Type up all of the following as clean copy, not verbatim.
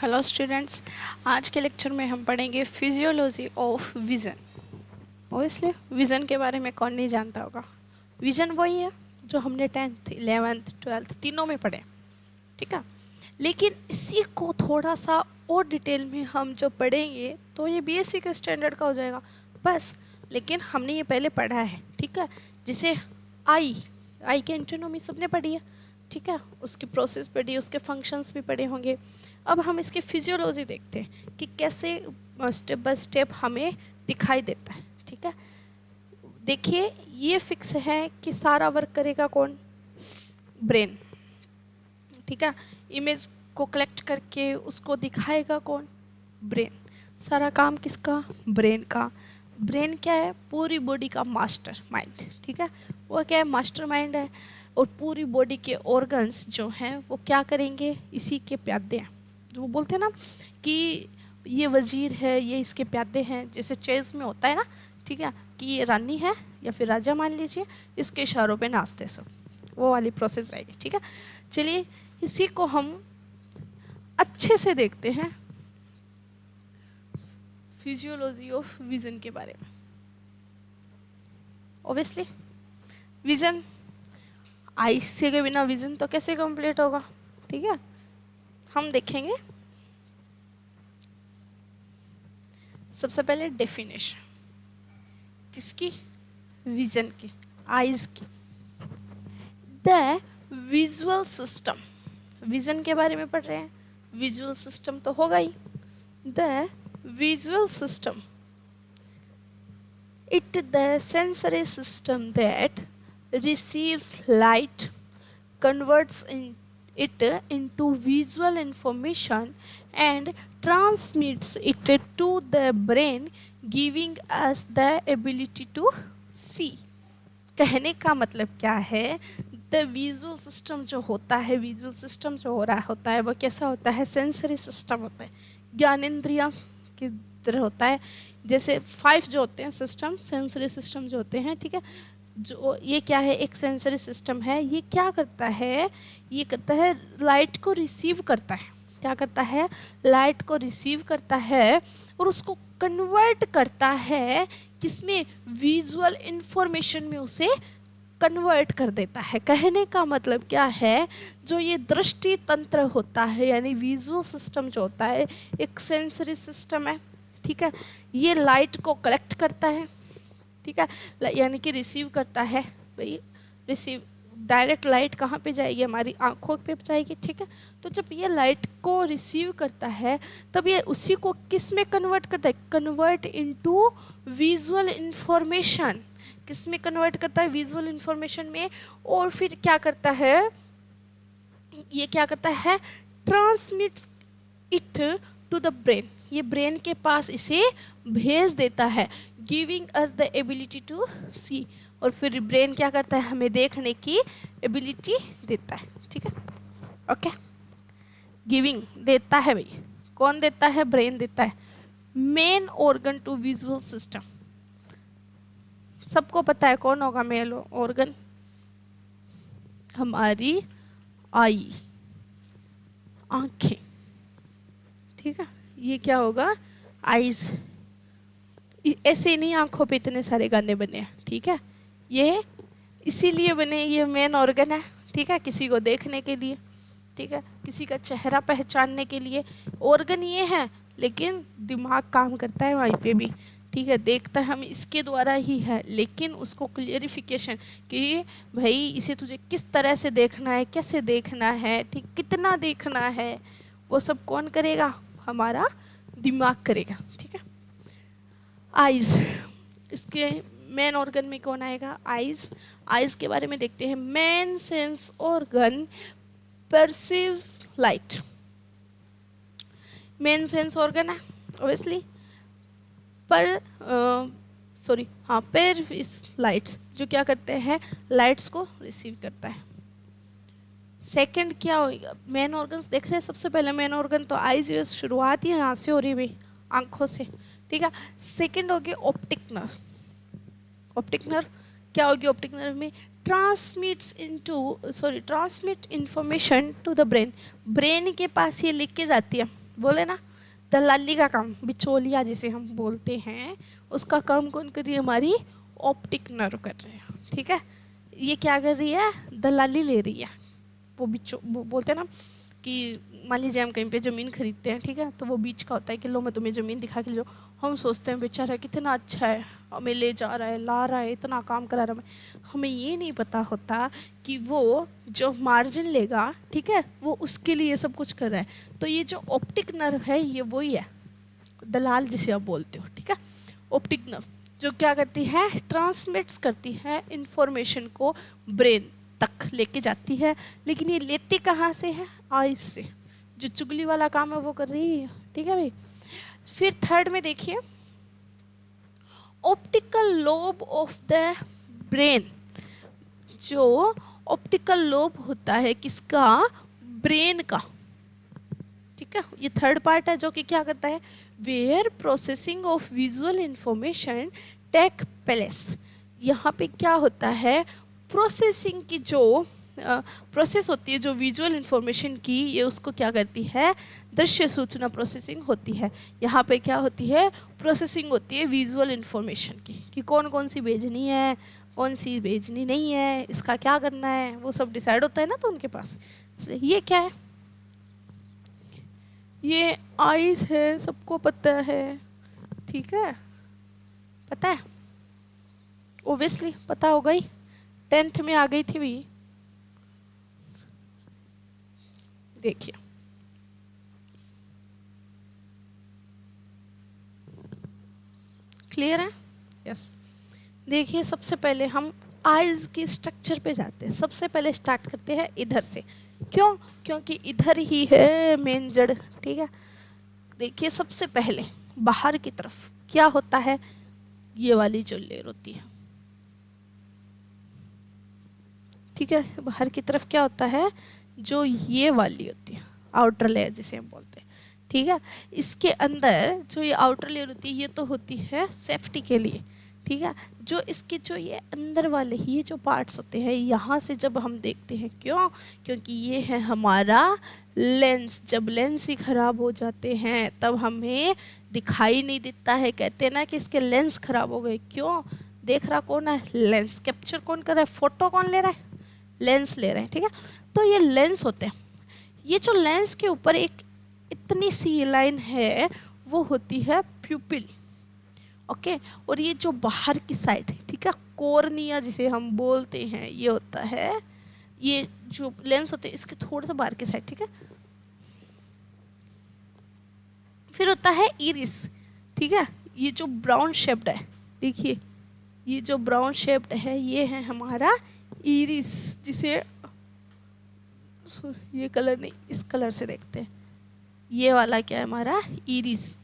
Hello students, आज के lecture में हम पढ़ेंगे physiology of vision. Obviously vision के बारे में कौन नहीं जानता होगा। विज़न वही है जो हमने 10th 11th 12th तीनों में पढ़े, ठीक है। लेकिन इसी को थोड़ा सा और डिटेल में हम जो पढ़ेंगे तो ये बेसिक स्टैंडर्ड का हो जाएगा बस। लेकिन हमने ये पहले पढ़ा है, ठीक है। जैसे आई की एंटोनॉमी सबने पढ़ी है, ठीक है। उसकी प्रोसेस पढ़ी, उसके फंक्शंस भी पढ़े होंगे। अब हम इसकी फिजियोलॉजी देखते हैं कि कैसे स्टेप बाय स्टेप हमें दिखाई देता है, ठीक है। देखिए ये फिक्स है कि सारा वर्क करेगा कौन? ब्रेन, ठीक है। इमेज को कलेक्ट करके उसको दिखाएगा कौन? ब्रेन। सारा काम किसका? ब्रेन का। ब्रेन क्या है? पूरी बॉडी का मास्टर माइंड, ठीक है। वो क्या है? मास्टर माइंड है। और पूरी बॉडी के ऑर्गन्स जो हैं वो क्या करेंगे? इसी के प्यादे हैं। जो वो बोलते हैं ना कि ये वजीर है, ये इसके प्यादे हैं, जैसे चेस में होता है ना, ठीक है, कि ये रानी है या फिर राजा मान लीजिए, इसके इशारों पे नाचते सब, वो वाली प्रोसेस रहेगी, ठीक है। चलिए इसी को हम अच्छे से देखते हैं फिजियोलॉजी ऑफ विजन के बारे में। ऑब्वियसली विजन, आइस से के बिना विजन तो कैसे कंप्लीट होगा, ठीक है। हम देखेंगे सबसे पहले डेफिनेशन किसकी? विजन की, आइज की। द विजुअल सिस्टम, विजन के बारे में पढ़ रहे हैं, विजुअल सिस्टम तो होगा ही। The visual system, it the sensory system that receives light, converts it into visual information and transmits it to the brain, giving us the ability to see। कहने का मतलब क्या है? द विजुअल सिस्टम जो होता है, विजुअल सिस्टम जो हो रहा होता है वो कैसा होता है? सेंसरी सिस्टम होता है, ज्ञानेंद्रियां की तरह होता है। जैसे 5 जो होते हैं सिस्टम, सेंसरी सिस्टम जो होते हैं, ठीक है। जो ये क्या है? एक सेंसरी सिस्टम है। ये क्या करता है? ये करता है लाइट को रिसीव करता है। क्या करता है? लाइट को रिसीव करता है और उसको कन्वर्ट करता है किसमें? विजुअल इंफॉर्मेशन में उसे कन्वर्ट कर देता है। कहने का मतलब क्या है? जो ये दृष्टि तंत्र होता है यानी विजुअल सिस्टम जो होता है, एक सेंसरी सिस्टम है, ठीक है। ये लाइट को कलेक्ट करता है, ठीक है, यानी कि रिसीव करता है। भाई रिसीव, डायरेक्ट लाइट कहाँ पे जाएगी? हमारी आंखों पे जाएगी, ठीक है। तो जब ये लाइट को रिसीव करता है तब ये उसी को किस में कन्वर्ट करता है? Convert into visual information. किस में कन्वर्ट करता है? विजुअल इंफॉर्मेशन में। और फिर क्या करता है? ये क्या करता है? Transmits it to the brain. ये ब्रेन के पास इसे भेज देता है, giving us the ability to see. और फिर ब्रेन क्या करता है? हमें देखने की एबिलिटी देता है, ठीक है। ओके, गिविंग देता है भाई। कौन देता है? ब्रेन देता है। Main organ to visual system, सबको पता है कौन होगा मेन ऑर्गन? हमारी आई, आंखें, ठीक है। ये क्या होगा? आईज। ऐसे नहीं आंखों पे इतने सारे गाने बने हैं, ठीक है। ये इसीलिए बने, ये मेन ऑर्गन है, ठीक है, किसी को देखने के लिए, ठीक है, किसी का चेहरा पहचानने के लिए ऑर्गन ये है। लेकिन दिमाग काम करता है वहीं पे भी, ठीक है, देखता है हम इसके द्वारा ही है। लेकिन उसको क्लियरिफिकेशन कि भाई इसे तुझे किस तरह से देखना है, कैसे देखना है, ठीक, कितना देखना है, वो सब कौन करेगा? हमारा दिमाग करेगा, ठीक है। आइज, इसके मेन ऑर्गन में कौन आएगा? आइज। आइज के बारे में देखते हैं। Main sense organ perceives light. Main sense organ है ऑब्वियसली, पर इस लाइट्स जो क्या करते हैं? लाइट्स को रिसीव करता है। सेकंड क्या होगा? मेन ऑर्गन्स देख रहे हैं। सबसे पहले मेन ऑर्गन तो आईज, शुरुआत ही यहाँ से हो रही भाई, आंखों से, ठीक है। सेकंड हो गया ऑप्टिक नर्व। ऑप्टिक नर्व क्या होगी? ऑप्टिक नर्व में transmit information to the brain. Brain के पास ये लिख के जाती है, बोले ना, दलाली का काम, बिचौलिया जिसे हम बोलते हैं, उसका काम कौन कर रही है? हमारी ऑप्टिक नर्व कर रहे हैं। ठीक है, ये क्या कर रही है? दलाली ले रही है। वो बोलते हैं ना कि मान लीजिए हम कहीं पे ज़मीन खरीदते हैं, ठीक है, तो वो बीच का होता है कि लो मैं तुम्हें ज़मीन दिखा के ले जाऊँ। हम सोचते हैं बेचारा कितना अच्छा है, हमें ले जा रहा है, ला रहा है, इतना काम करा रहा है। हमें ये नहीं पता होता कि वो जो मार्जिन लेगा, ठीक है, वो उसके लिए सब कुछ कर रहा है। तो ये जो ऑप्टिक नर्व है, ये वही है दलाल जिसे आप बोलते हो। ठीक है, ऑप्टिक नर्व जो क्या करती है? ट्रांसमिट्स करती है इंफॉर्मेशन को ब्रेन तक लेके जाती है। लेकिन ये लेती कहाँ से है? आइज से। जो चुगली वाला काम है वो कर रही है। ठीक है भाई। फिर थर्ड में देखिए, optical lobe of the brain. जो ऑप्टिकल लोब होता है किसका? ब्रेन का। ठीक है, ये थर्ड पार्ट है जो कि क्या करता है? Where processing of visual information take place. यहाँ पे क्या होता है? प्रोसेसिंग की जो प्रोसेस होती है, जो विजुअल इंफॉर्मेशन की, ये उसको क्या करती है? दृश्य सूचना प्रोसेसिंग होती है। यहाँ पे क्या होती है? प्रोसेसिंग होती है विजुअल इंफॉर्मेशन की, कि कौन कौन सी भेजनी है, कौन सी भेजनी नहीं है, इसका क्या करना है, वो सब डिसाइड होता है ना, तो उनके पास। ये क्या है? ये आईज है, सबको पता है। ठीक है, पता है, ओबियसली पता होगा ही, 10th में आ गई थी भी। देखिए, क्लियर है? यस। देखिए, सबसे पहले हम आईज की स्ट्रक्चर पे जाते हैं। सबसे पहले स्टार्ट करते हैं इधर से। क्यों? क्योंकि इधर ही है मेन जड़। ठीक है, देखिए सबसे पहले बाहर की तरफ क्या होता है? ये वाली जो लेयर होती है, ठीक है, बाहर की तरफ क्या होता है? जो ये वाली होती है, आउटर लेयर जिसे हम बोलते हैं। ठीक है, इसके अंदर जो ये आउटर लेयर होती है, ये तो होती है सेफ्टी के लिए। ठीक है, जो इसके जो ये अंदर वाले ये जो पार्ट्स होते हैं, यहाँ से जब हम देखते हैं, क्यों? क्योंकि ये है हमारा लेंस। जब लेंस ही खराब हो जाते हैं तब हमें दिखाई नहीं देता है। कहते हैं ना कि इसके लेंस खराब हो गए। क्यों? देख रहा कौन है? लेंस। कैप्चर कौन कर रहा है? फोटो कौन ले रहा है? लेंस ले रहे हैं। ठीक है, तो ये लेंस होते हैं। ये जो लेंस के ऊपर एक इतनी सी लाइन है, वो होती है प्यूपिल। ओके, और ये जो बाहर की साइड, ठीक है, कॉर्निया जिसे हम बोलते हैं, ये होता है, ये जो लेंस होते हैं इसके थोड़ा सा बाहर की साइड। ठीक है, फिर होता है इरिस। ठीक है, ये जो ब्राउन शेप्ड है, देखिए ये जो ब्राउन शेप्ड है, ये है हमारा इरिस, जिसे ये कलर नहीं, इस कलर से देखते हैं। ये वाला क्या है? हमारा इरिस।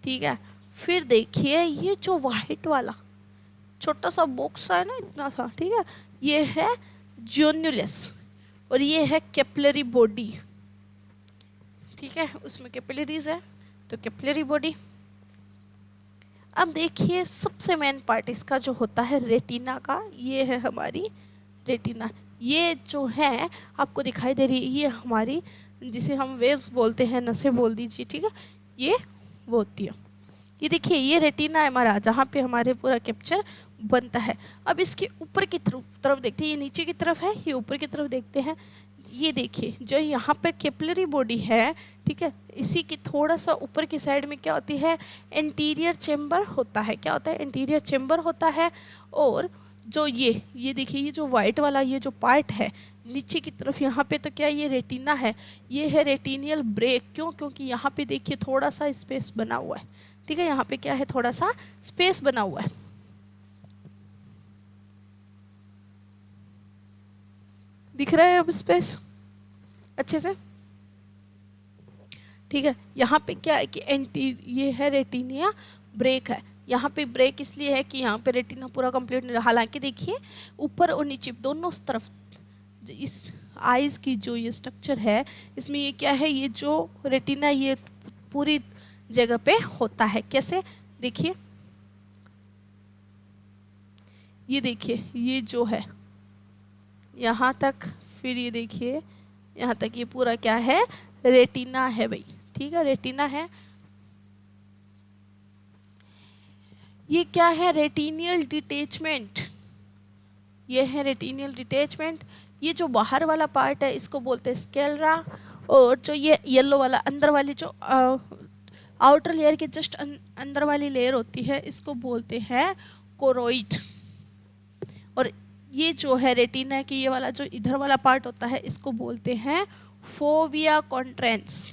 ठीक है, फिर देखिए ये जो वाइट वाला छोटा सा बॉक्स है ना, इतना सा, ठीक है, ये है जोन्युलस, और ये है कैपिलरी बॉडी। ठीक है, उसमें कैपिलरीज है, तो कैपिलरी बॉडी। अब देखिए सबसे मेन पार्ट इसका जो होता है रेटिना का, ये है हमारी रेटिना। ये जो है आपको दिखाई दे रही है, ये हमारी जिसे हम वेव्स बोलते हैं, नसें बोल दीजिए। ठीक है, ये वो होती है। ये देखिए ये रेटिना है हमारा, जहाँ पे हमारे पूरा कैप्चर बनता है। अब इसके ऊपर की तरफ देखते हैं, ये नीचे की तरफ है, ये ऊपर की तरफ देखते हैं। ये देखिए जो यहाँ पे कैपिलरी बॉडी है, ठीक है, इसी की थोड़ा सा ऊपर की साइड में क्या होती है? एंटीरियर चेम्बर होता है। क्या होता है? एंटीरियर चेम्बर होता है। और जो ये देखिए ये जो वाइट वाला ये जो पार्ट है नीचे की तरफ, यहाँ पे तो क्या ये रेटिना है, ये है रेटिनियल ब्रेक। क्यों? क्योंकि यहाँ पे देखिए थोड़ा सा स्पेस बना हुआ है। ठीक है, यहाँ पे क्या है? थोड़ा सा स्पेस बना हुआ है। दिख रहा है अब स्पेस अच्छे से? ठीक है, यहाँ पे क्या है कि ये है रेटिनिया ब्रेक है। यहाँ पे ब्रेक इसलिए है कि यहाँ पे रेटिना पूरा कंप्लीट नहीं रहा। हालांकि देखिए ऊपर और नीचे दोनों तरफ इस आईज की जो ये स्ट्रक्चर है, इसमें ये क्या है? ये जो रेटिना ये पूरी जगह पे होता है। कैसे? देखिए ये देखिए ये जो है यहाँ तक, फिर ये देखिए यहाँ तक, ये पूरा क्या है? रेटिना है भाई। ठीक है, रेटिना है। ये क्या है, रेटिनियल डिटैचमेंट, ये है रेटिनियल डिटैचमेंट। ये जो बाहर वाला पार्ट है इसको बोलते हैं स्केलरा, और जो ये येलो वाला अंदर वाली जो आउटर लेयर के जस्ट अंदर वाली लेयर होती है इसको बोलते हैं कोरोइड। और ये जो है रेटिना की ये वाला जो इधर वाला पार्ट होता है इसको बोलते हैं फोविया कॉन्ट्रेंस।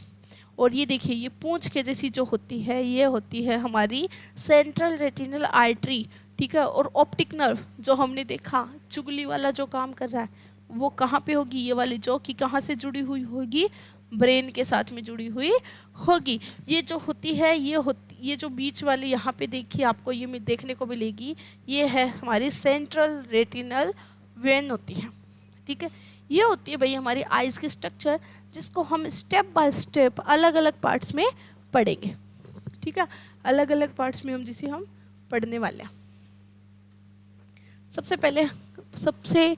और ये देखिए ये पूंछ के जैसी जो होती है ये होती है हमारी सेंट्रल रेटिनल आर्टरी, ठीक है। और ऑप्टिक नर्व जो हमने देखा चुगली वाला जो काम कर रहा है वो कहाँ पे होगी, ये वाली जो कि कहाँ से जुड़ी हुई होगी, ब्रेन के साथ में जुड़ी हुई होगी। ये जो होती है ये जो बीच वाली यहाँ पे देखिए आपको ये देखने को मिलेगी, ये है हमारी सेंट्रल रेटिनल वेन होती है, ठीक है। ये होती है भाई हमारी आइज़ की स्ट्रक्चर, जिसको हम स्टेप बाय स्टेप अलग अलग पार्ट्स में पढ़ेंगे, ठीक है। अलग अलग पार्ट्स में जिसे हम पढ़ने वाले हैं। सबसे पहले सबसे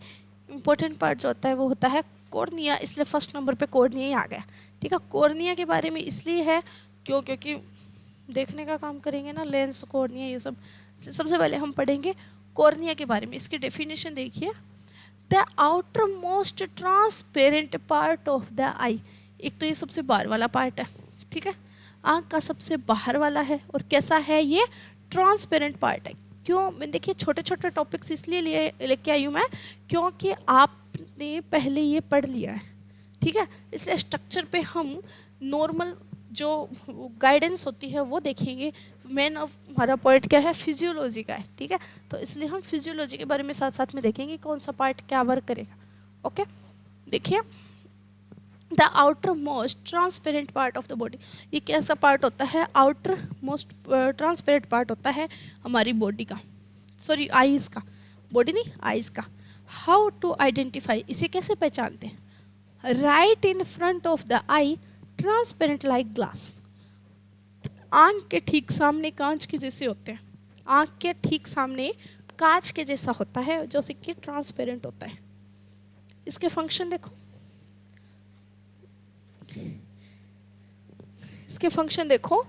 इम्पोर्टेंट पार्ट जो होता है वो होता है कॉर्निया, इसलिए फर्स्ट नंबर पे कॉर्निया ही आ गया, ठीक है। कॉर्निया के बारे में इसलिए है क्योंकि देखने का काम करेंगे ना, लेंस कॉर्निया ये सब। सबसे पहले हम पढ़ेंगे कॉर्निया के बारे में। इसकी डेफिनेशन देखिए, the outermost transparent part of the eye. एक तो ये सबसे बाहर वाला पार्ट है, ठीक है, आँख का सबसे बाहर वाला है। और कैसा है ये, ट्रांसपेरेंट पार्ट है। क्यों, मैं देखिए छोटे छोटे टॉपिक्स इसलिए लेके आई हूँ मैं क्योंकि आपने पहले ये पढ़ लिया है, ठीक है। इसलिए स्ट्रक्चर पे हम नॉर्मल जो गाइडेंस होती है वो देखेंगे। मेन ऑफ हमारा पॉइंट क्या है, फिजियोलॉजी का है, ठीक है। तो इसलिए हम फिजियोलॉजी के बारे में साथ साथ में देखेंगे कौन सा पार्ट क्या वर्क करेगा। ओके, देखिए the outermost transparent part of the body. ये कैसा पार्ट होता है, आउटर मोस्ट ट्रांसपेरेंट पार्ट होता है हमारी बॉडी का, सॉरी आईज का, बॉडी नहीं आईज का। हाउ टू आइडेंटिफाई, इसे कैसे पहचानते हैं, right in front of the I transparent like glass. आँख के ठीक सामने कांच के जैसे होते हैं, आँख के ठीक सामने कांच के जैसा होता है जो कि ट्रांसपेरेंट होता है। इसके फंक्शन देखो, इसके फंक्शन देखो,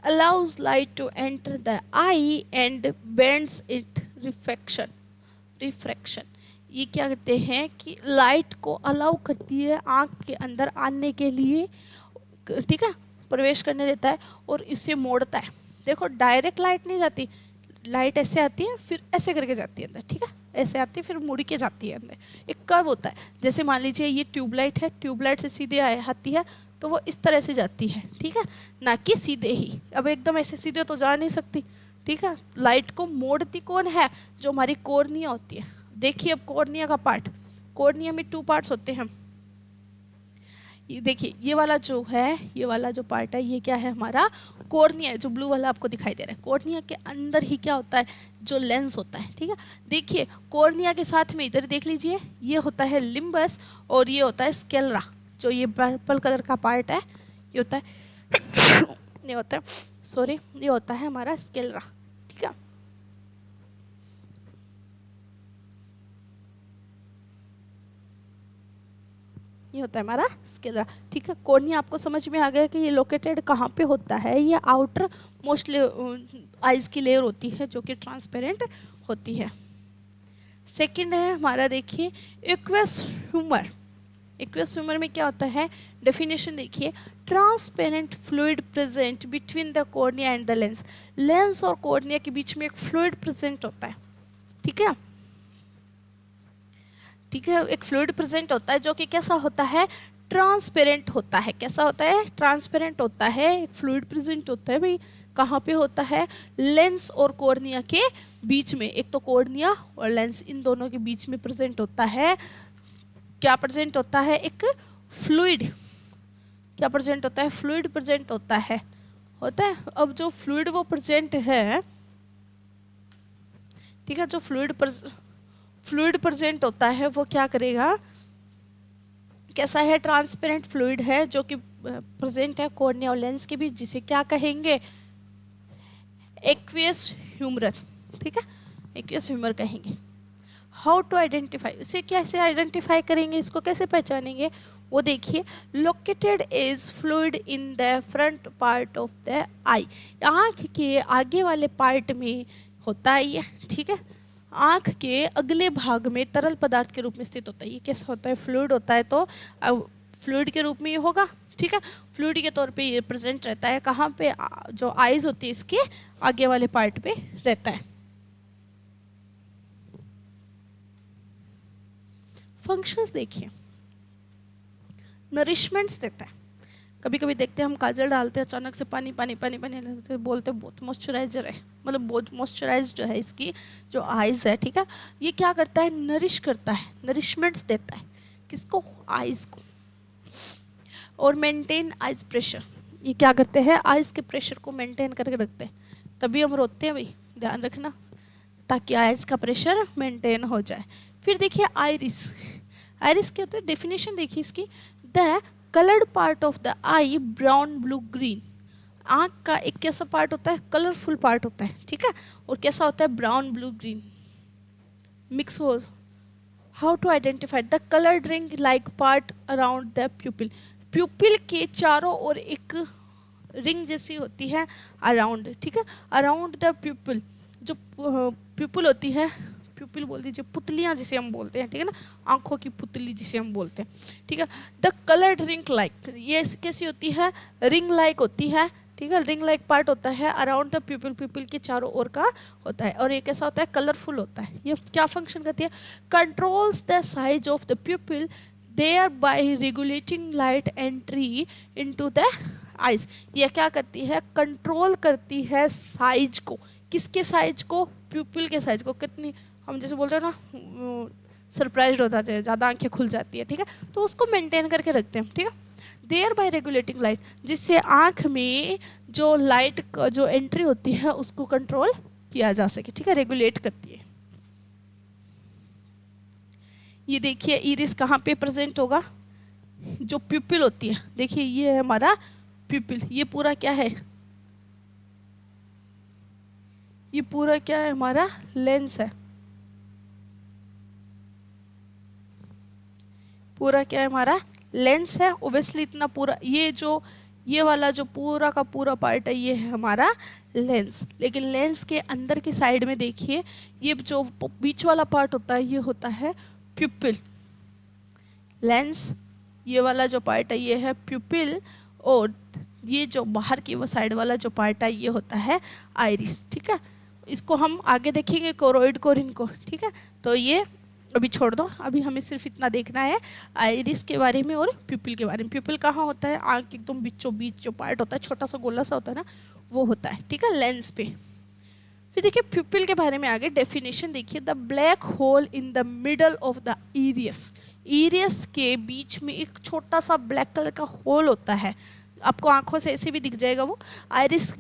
allows light to enter the eye and bends it refraction। ये क्या करते हैं कि लाइट को अलाउ करती है आँख के अंदर आने के लिए, ठीक है, प्रवेश करने देता है और इसे मोड़ता है। देखो डायरेक्ट लाइट नहीं जाती, लाइट ऐसे आती है फिर ऐसे करके जाती है अंदर, ठीक है, ऐसे आती है फिर मुड़ के जाती है अंदर। एक कर्व होता है, जैसे मान लीजिए ये ट्यूबलाइट है, ट्यूबलाइट से सीधे आती है तो वो इस तरह से जाती है, ठीक है, ना कि सीधे ही। अब एकदम ऐसे सीधे तो जा नहीं सकती, ठीक है। लाइट को मोड़ती कौन है, जो हमारी कॉर्निया होती है। देखिए अब कॉर्निया का पार्ट, कॉर्निया में 2 पार्ट्स होते हैं। ये देखिए ये वाला जो है, ये वाला जो पार्ट है ये क्या है, हमारा कॉर्निया, जो ब्लू वाला आपको दिखाई दे रहा है। कॉर्निया के अंदर ही क्या होता है, जो लेंस होता है, ठीक है। देखिए कॉर्निया के साथ में इधर देख लीजिए, ये होता है लिम्बस और ये होता है स्केलरा। जो ये पर्पल कलर का पार्ट है ये होता है ये होता है, सॉरी, ये होता है हमारा स्केलरा, ठीक है। ये होता है हमारा स्केलरा, ठीक है। कॉर्निया आपको समझ में आ गया कि ये लोकेटेड कहाँ पे होता है। ये आउटर मोस्टली आइज की लेयर होती है जो कि ट्रांसपेरेंट होती है। सेकंड है हमारा, देखिए एक्वस ह्यूमर। एक्वस ह्यूमर में क्या होता है, डेफिनेशन देखिए, transparent fluid present between the cornea and the lens. Lens और कॉर्निया के बीच में एक फ्लूइड प्रेजेंट होता है, ठीक है, ठीक है। एक फ्लूइड प्रेजेंट होता है जो कि कैसा होता है, ट्रांसपेरेंट होता है। कैसा होता है, ट्रांसपेरेंट होता है। एक फ्लूइड प्रेजेंट होता है भाई, कहाँ पे होता है, लेंस और कॉर्निया के बीच में। एक तो कॉर्निया और लेंस इन दोनों के बीच में प्रेजेंट होता है। क्या प्रेजेंट होता है, एक फ्लूइड। क्या प्रेजेंट होता है, फ्लूइड प्रेजेंट होता है, होता है। अब जो फ्लूइड वो प्रेजेंट है, ठीक है, जो फ्लूइड प्रेजेंट होता है वो क्या करेगा, कैसा है, ट्रांसपेरेंट फ्लूइड है जो कि प्रेजेंट है कॉर्निया और लेंस के बीच, जिसे क्या कहेंगे, एक्वियस ह्यूमर, ठीक है, एक्वियस ह्यूमर कहेंगे। हाउ टू आइडेंटिफाई, इसे कैसे आइडेंटिफाई करेंगे, इसको कैसे पहचानेंगे, वो देखिए, located is fluid in the front part of the eye, आँख के आगे वाले पार्ट में होता है ये, ठीक है। आँख के अगले भाग में तरल पदार्थ के रूप में स्थित होता है। ये कैसे होता है, फ्लूइड होता है तो फ्लूइड के रूप में ये होगा, ठीक है। फ्लूइड के तौर पे ये प्रेजेंट रहता है कहाँ पे, जो आइज होती है इसके आगे वाले पार्ट पे रहता है। फंक्शंस देखिए, नरिशमेंट्स देता है। कभी कभी देखते हैं हम काजल डालते हैं, अचानक से पानी पानी पानी पानी लगते, बोलते बहुत मॉइस्चराइजर है, मतलब बहुत मॉइस्चराइज जो है इसकी जो आइज़ है, ठीक है। ये क्या करता है, नरिश करता है, नरिशमेंट्स देता है किसको, आइज़ को। और मेंटेन आइज प्रेशर, ये क्या करते हैं, आइज़ के प्रेशर को मेंटेन करके रखते हैं। तभी हम रोते हैं भाई, ध्यान रखना, ताकि आइज़ का प्रेशर मेंटेन हो जाए। फिर देखिए आइरिस, आइरिस क्या होता है, डेफिनेशन देखिए इसकी, the coloured part of the I brown blue green. आँख का एक कैसा पार्ट होता है, कलरफुल पार्ट होता है, ठीक है, और कैसा होता है, ब्राउन ब्लू ग्रीन मिक्स हो। How to identify the coloured ring like part around the pupil, pupil के चारों ओर एक रिंग जैसी होती है अराउंड, ठीक है, अराउंड द प्यूपिल। जो प्यूपिल होती है, प्यूपिल बोल दीजिए, पुतलियाँ जिसे हम बोलते हैं, ठीक है ना, आंखों की पुतली जिसे हम बोलते हैं, ठीक है। द कलर्ड रिंग लाइक, ये कैसी होती है, रिंग लाइक होती है, ठीक है, रिंग लाइक पार्ट होता है अराउंड द प्यूपिल, प्यूपिल के चारों ओर का होता है। और ये कैसा होता है, कलरफुल होता है। ये क्या फंक्शन करती है, controls the size of the pupil thereby regulating light entry into the eyes. ये क्या करती है, कंट्रोल करती है साइज को, किसके साइज को, प्यूपिल के साइज को। कितनी, हम जैसे बोलते हैं ना, सरप्राइज हो जाते हैं, ज़्यादा आंखें खुल जाती है, ठीक है, तो उसको मेंटेन करके रखते हैं, ठीक है। देयर बाय रेगुलेटिंग लाइट, जिससे आंख में जो लाइट का जो एंट्री होती है उसको कंट्रोल किया जा सके, ठीक है, रेगुलेट करती है। ये देखिए इरिस कहाँ पे प्रेजेंट होगा, जो प्यूपिल होती है, देखिए ये है हमारा प्यूपिल, ये पूरा क्या है, ये पूरा क्या है, हमारा लेंस है, पूरा क्या है, हमारा लेंस है। ओब्वियसली इतना पूरा, ये वाला जो पूरा का पूरा पार्ट है ये है हमारा लेंस। लेकिन लेंस के अंदर की साइड में देखिए, ये जो बीच वाला पार्ट होता है ये होता है प्यूपिल। लेंस, ये वाला जो पार्ट है ये है प्यूपिल, और ये जो बाहर की वो साइड वाला जो पार्ट है ये होता है आइरिस, ठीक है। इसको हम आगे देखेंगे, कोरोइड कोरिन को, ठीक है। तो ये अभी छोड़ दो, अभी हमें सिर्फ इतना देखना है आइरिस के बारे में और प्यूपिल के बारे में। प्यूपिल कहाँ होता है, आँख एकदम बीचों बीच जो पार्ट होता है, छोटा सा गोला सा होता है ना, वो होता है, ठीक है, लेंस पे। फिर देखिए प्यूपिल के बारे में आगे डेफिनेशन देखिए, the black hole in the middle of the iris, iris के बीच में एक छोटा सा ब्लैक कलर का होल होता है, आपको आंखों से ऐसे भी दिख जाएगा, वो आइरिस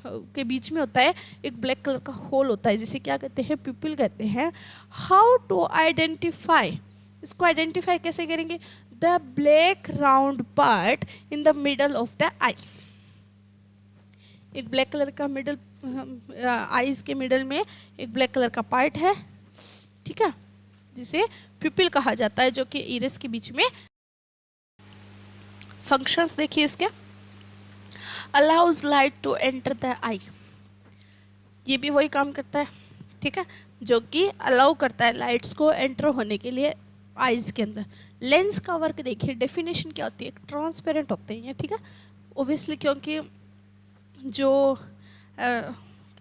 के बीच में होता है, एक ब्लैक कलर का होल होता है, जिसे क्या कहते हैं, प्यूपिल कहते हैं। हाउ टू आइडेंटिफाई, इसको आइडेंटिफाई कैसे करेंगे, the black round part in the middle of the eye, एक ब्लैक कलर का मिडल, आईज के मिडल में एक ब्लैक कलर का पार्ट है, ठीक है, जिसे प्यूपिल कहा जाता है, जो कि इरिस के बीच में। फंक्शंस देखिए इसके, allows light to enter the eye, ये भी वही काम करता है, ठीक है, जो कि अलाउ करता है लाइट्स को एंटर होने के लिए आइज के अंदर। लेंस का वर्क देखिए, डेफिनेशन क्या होती है, ट्रांसपेरेंट होते हैं ये, ठीक है, ओब्वियसली, क्योंकि जो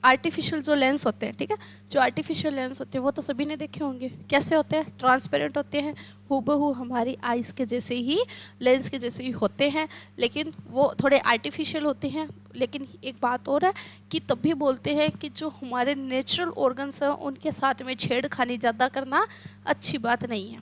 आर्टिफिशियल जो लेंस होते हैं, ठीक है, जो आर्टिफिशियल लेंस होते हैं वो तो सभी ने देखे होंगे, कैसे होते हैं, ट्रांसपेरेंट होते हैं, हूबहू हमारी आइज़ के जैसे ही, लेंस के जैसे ही होते हैं, लेकिन वो थोड़े आर्टिफिशियल होते हैं। लेकिन एक बात और है कि तब भी बोलते हैं कि जो हमारे नेचुरल ऑर्गन्स हैं उनके साथ में छेड़खानी ज़्यादा करना अच्छी बात नहीं है।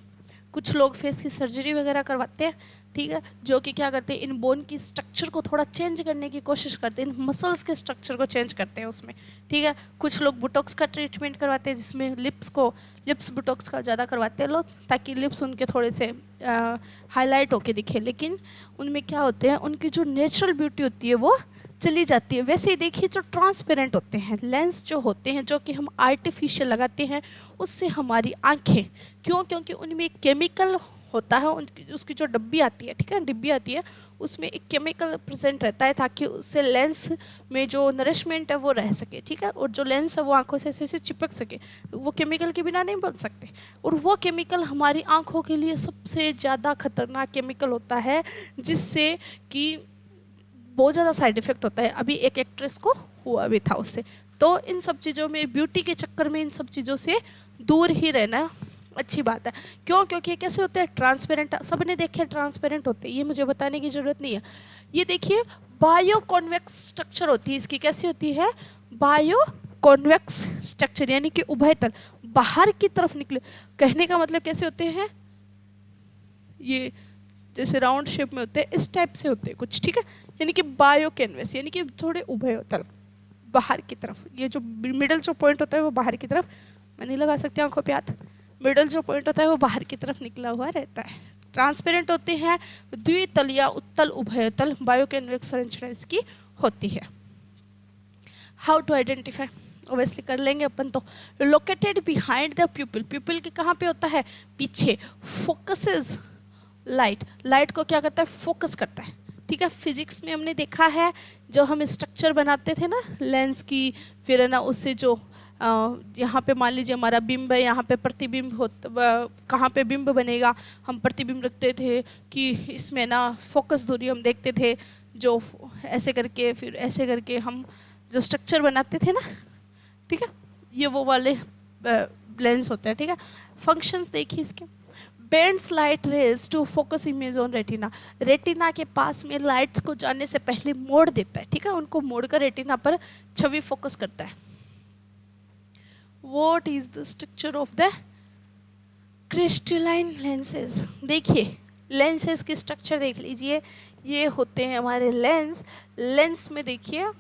कुछ लोग फेस की सर्जरी वगैरह करवाते हैं, ठीक है, जो कि क्या करते हैं, इन बोन की स्ट्रक्चर को थोड़ा चेंज करने की कोशिश करते हैं, इन मसल्स के स्ट्रक्चर को चेंज करते हैं उसमें, ठीक है। कुछ लोग बुटॉक्स का ट्रीटमेंट करवाते हैं, जिसमें लिप्स बुटॉक्स का ज़्यादा करवाते हैं लोग, ताकि लिप्स उनके थोड़े से हाईलाइट होके दिखे, लेकिन उनमें क्या होते हैं, उनकी जो नेचुरल ब्यूटी होती है वो चली जाती है। वैसे ही देखिए जो ट्रांसपेरेंट होते हैं लेंस जो होते हैं, जो कि हम आर्टिफिशियल लगाते हैं, उससे हमारी आँखें, क्योंकि उनमें केमिकल होता है, उसकी जो डब्बी आती है, ठीक है, डिब्बी आती है, उसमें एक केमिकल प्रेजेंट रहता है ताकि उससे लेंस में जो नरिशमेंट है वो रह सके, ठीक है, और जो लेंस है वो आंखों से ऐसे चिपक सके, वो केमिकल के बिना नहीं बन सकते। और वो केमिकल हमारी आंखों के लिए सबसे ज़्यादा खतरनाक केमिकल होता है, जिससे कि बहुत ज़्यादा साइड इफ़ेक्ट होता है। अभी एक एक्ट्रेस को हुआ भी था उससे। तो इन सब चीज़ों में, ब्यूटी के चक्कर में इन सब चीज़ों से दूर ही रहना अच्छी बात है। क्यों? क्योंकि ये कैसे होते हैं, ट्रांसपेरेंट, सबने देखे ट्रांसपेरेंट होते हैं, ये मुझे बताने की ज़रूरत नहीं है। ये देखिए बायो कॉन्वेक्स स्ट्रक्चर होती है इसकी, कैसी होती है, बायो कॉन्वेक्स स्ट्रक्चर, यानी कि उभयतल, बाहर की तरफ निकले। कहने का मतलब कैसे होते हैं, ये जैसे राउंड शेप में होते हैं, इस टाइप से होते हैं कुछ, ठीक है, यानी कि बायो कैनवस, यानी कि थोड़े उभयतल, बाहर की तरफ। ये जो मिडल जो पॉइंट होता है वो बाहर की तरफ, मैं नहीं लगा सकती आंखों पे हाथ, मिडल जो पॉइंट होता है वो बाहर की तरफ निकला हुआ रहता है। ट्रांसपेरेंट होते हैं, द्वितल या उत्तल उभयतल बायो कैनवस संरचना इसकी होती है। हाउ टू आइडेंटिफाई, ओबियसली कर लेंगे अपन तो। Located behind the pupil, pupil के कहाँ पे होता है, पीछे। फोकसेस लाइट, लाइट को क्या करता है, फोकस करता है, ठीक है। फिजिक्स में हमने देखा है, जो हम स्ट्रक्चर बनाते थे ना लेंस की, फिर है ना उससे जो यहाँ पे मान लीजिए हमारा बिंब है, यहाँ पे प्रतिबिंब होता, कहाँ पे बिंब बनेगा, हम प्रतिबिंब रखते थे कि इसमें ना फोकस दूरी हम देखते थे, जो ऐसे करके फिर ऐसे करके हम जो स्ट्रक्चर बनाते थे ना, ठीक है, ये वो वाले लेंस होते हैं, ठीक है। फंक्शंस देखिए इसके, bends light rays to focus image on retina, retina के पास में लाइट्स को जाने से पहले मोड़ देता है, ठीक है, उनको मोड़कर रेटिना पर छवि फोकस करता है। What is the structure of the crystalline lenses, देखिए लेंसेज की स्ट्रक्चर देख लीजिए, ये होते हैं हमारे लेंस। लेंस में देखिए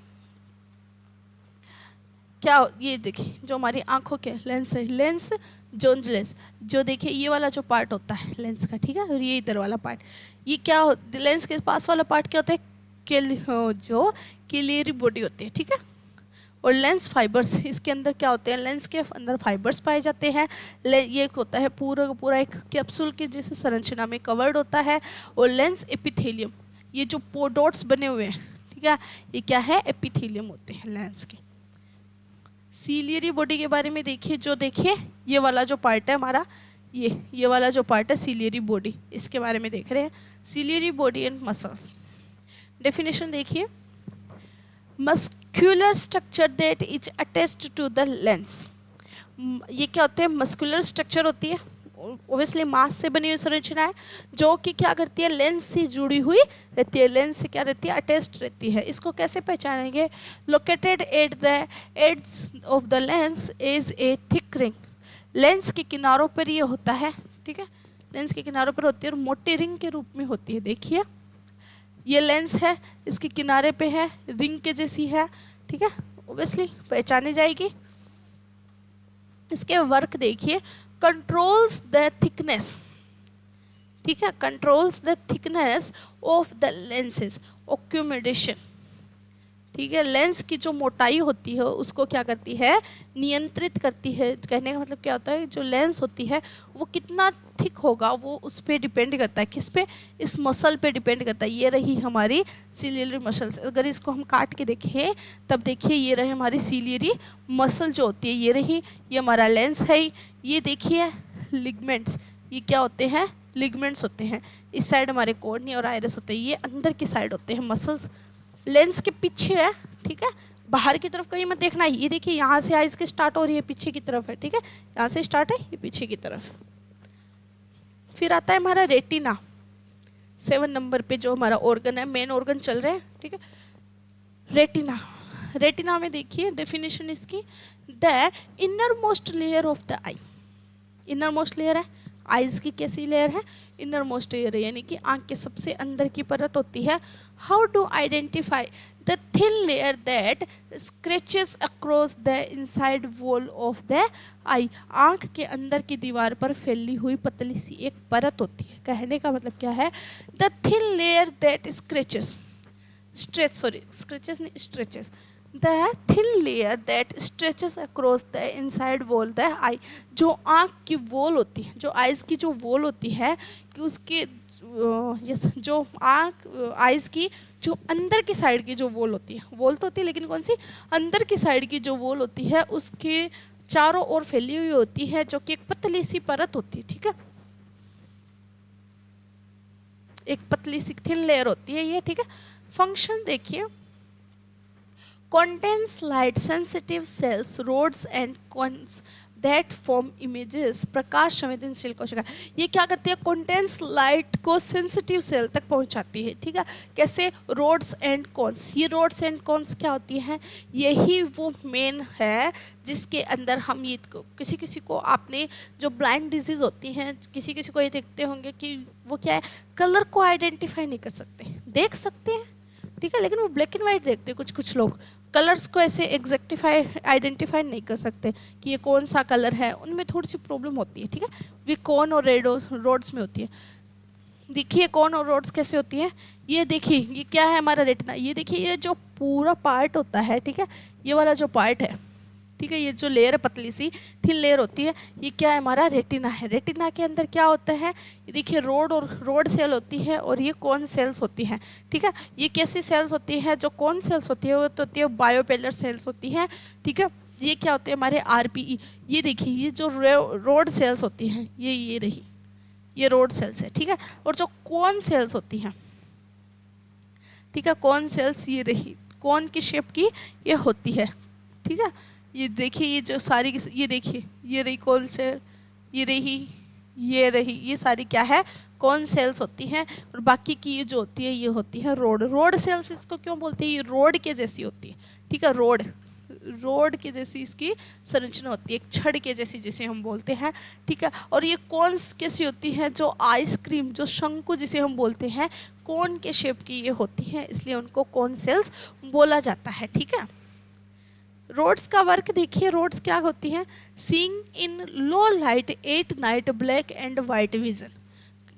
क्या, ये देखिए जो हमारी आंखों के लेंस है, लेंस जोन्स लेंस, जो देखिए ये वाला जो पार्ट होता है लेंस का, ठीक है, और ये इधर वाला पार्ट, ये क्या लेंस के पास वाला पार्ट क्या होता है, जो क्लियरी बॉडी होती है, ठीक है। और लेंस फाइबर्स, इसके अंदर क्या होते हैं, लेंस के अंदर फाइबर्स पाए जाते हैं। ये होता है पूरा पूरा एक कैप्सूल की जैसे संरचना में कवर्ड होता है। और लेंस एपिथेलियम, ये जो पोडोट्स बने हुए हैं, ठीक है, ये क्या है, एपिथेलियम होते हैं लेंस के। सीलियरी बॉडी के बारे में देखिए, जो देखिए ये वाला जो पार्ट है हमारा, ये वाला जो पार्ट है सीलियरी बॉडी, इसके बारे में देख रहे हैं। Ciliary body and muscles, definition देखिए, muscular structure that is attached to the lens, ये क्या होते हैं, मस्कुलर स्ट्रक्चर होती है, ओबियसली मांस से बनी हुई संरचना है, जो कि क्या करती है, लेंस से जुड़ी हुई रहती है, लेंस से क्या रहती है, अटैच्ड रहती है। इसको कैसे पहचानेंगे, located at the edges of the lens is a thick ring, lens के किनारों पर ये होता है, ठीक है, लेंस के किनारों पर होती है और मोटे रिंग के रूप में होती है। देखिए ये लेंस है, इसके किनारे पे है, रिंग के जैसी है, ठीक है, ओबियसली पहचानी जाएगी। इसके वर्क देखिए, कंट्रोल्स द थिकनेस, ठीक है, controls the thickness of the lenses, accommodation, ठीक है, लेंस की जो मोटाई होती है उसको क्या करती है, नियंत्रित करती है। कहने का मतलब क्या होता है, जो लेंस होती है वो कितना थिक होगा वो उस पर डिपेंड करता है, किस पे, इस मसल पे डिपेंड करता है। ये रही हमारी सीलियरी मसल्स, अगर इसको हम काट के देखें तब देखिए ये रही हमारी सीलियरी मसल जो होती है, ये रही, ये हमारा लेंस है। ये देखिए लिगमेंट्स, ये क्या होते हैं, लिगमेंट्स होते हैं। इस साइड हमारे कॉर्निया और आइरिस होते हैं, ये अंदर की साइड होते हैं मसल्स, लेंस के पीछे है, ठीक है, बाहर की तरफ कहीं मत देखना। ये देखिए यहाँ से आइज के स्टार्ट हो रही है, पीछे की तरफ है, ठीक है, यहाँ से स्टार्ट है, ये पीछे की तरफ। फिर आता है हमारा रेटिना, 7 नंबर पे जो हमारा ऑर्गन है, मेन ऑर्गन चल रहे हैं, ठीक है, रेटिना। रेटिना में देखिए डेफिनेशन इसकी, the innermost layer of the I, inner most layer है, आइज की कैसी लेयर है, इनर मोस्ट लेयर है, यानी कि आंख के सबसे अंदर की परत होती है। How to identify the thin layer that scratches across the inside wall of the eye, आंख के अंदर की दीवार पर फैली हुई पतली सी एक परत होती है। कहने का मतलब क्या है, the thin layer that scratches, stretches नहीं stretches, the thin layer that stretches across the inside wall the eye, जो आँख की वॉल होती है, जो आइज़ की जो वॉल होती है कि उसके यस जो आँख आइज़ की जो अंदर की साइड की जो वॉल होती है, वॉल तो होती है लेकिन कौन सी, अंदर की साइड की जो वॉल होती है उसके चारों ओर फैली हुई होती है, जो कि एक पतली सी परत होती है, ठीक है, एक पतली सी थिन लेयर होती है ये, ठीक है। फंक्शन देखिए, contains light sensitive cells, rods and cones that form images, प्रकाश संवेदनशील कोशिका। ये क्या करती है, contains लाइट को सेंसिटिव सेल तक पहुंचाती है, ठीक है। कैसे, रोड्स एंड कॉन्स, ये रोड्स एंड कॉन्स क्या होती हैं, यही वो मेन है जिसके अंदर हम ये किसी किसी को, आपने जो ब्लाइंड डिजीज होती हैं, किसी किसी को ये देखते होंगे कि वो क्या है, कलर को आइडेंटिफाई नहीं कर सकते, देख सकते हैं ठीक है, लेकिन वो ब्लैक एंड वाइट देखते हैं, कुछ कुछ लोग कलर्स को ऐसे एग्जैक्टिफाई आइडेंटिफाई नहीं कर सकते कि ये कौन सा कलर है, उनमें थोड़ी सी प्रॉब्लम होती है, ठीक है। ये कॉन और रोड्स में होती है। देखिए कॉन और रोड्स कैसे होती है, ये देखिए ये क्या है हमारा रेटिना, ये देखिए ये जो पूरा पार्ट होता है, ठीक है, ये वाला जो पार्ट है, ठीक है, ये जो लेयर है पतली सी थिन लेयर होती है, ये क्या है हमारा रेटिना है। रेटिना के अंदर क्या होता है, ये देखिए रोड सेल होती है और ये कौन सेल्स होती हैं, ठीक है। ये कैसी सेल्स होती है, जो कौन सेल्स होती है वो तो होती है बायोपेलर सेल्स होती हैं, ठीक है। ये क्या होते हैं हमारे आरपीई, ये देखिए ये जो रोड सेल्स होती हैं, ये रही, ये रोड सेल्स है, ठीक है। और जो कौन सेल्स होती हैं, ठीक है, कौन सेल्स ये रही, कौन की शेप की ये होती है, ठीक है। ये देखिए ये जो सारी, ये देखिए ये रही कौन सेल, ये रही, ये सारी क्या है, कौन सेल्स होती हैं। और बाकी की ये जो होती है ये होती है रोड सेल्स। इसको क्यों बोलते हैं, ये रोड के जैसी होती है, ठीक है, रोड के जैसी इसकी संरचना होती है, एक छड़ के जैसी जिसे हम बोलते हैं, ठीक है। और ये कौन्स कैसी होती है, जो आइसक्रीम, जो शंकु जिसे हम बोलते हैं, कौन के शेप की ये होती हैं, इसलिए उनको कौन सेल्स बोला जाता है, ठीक है। रोड्स का वर्क देखिए, रोड्स क्या होती हैं, seeing in low light at night black and white vision.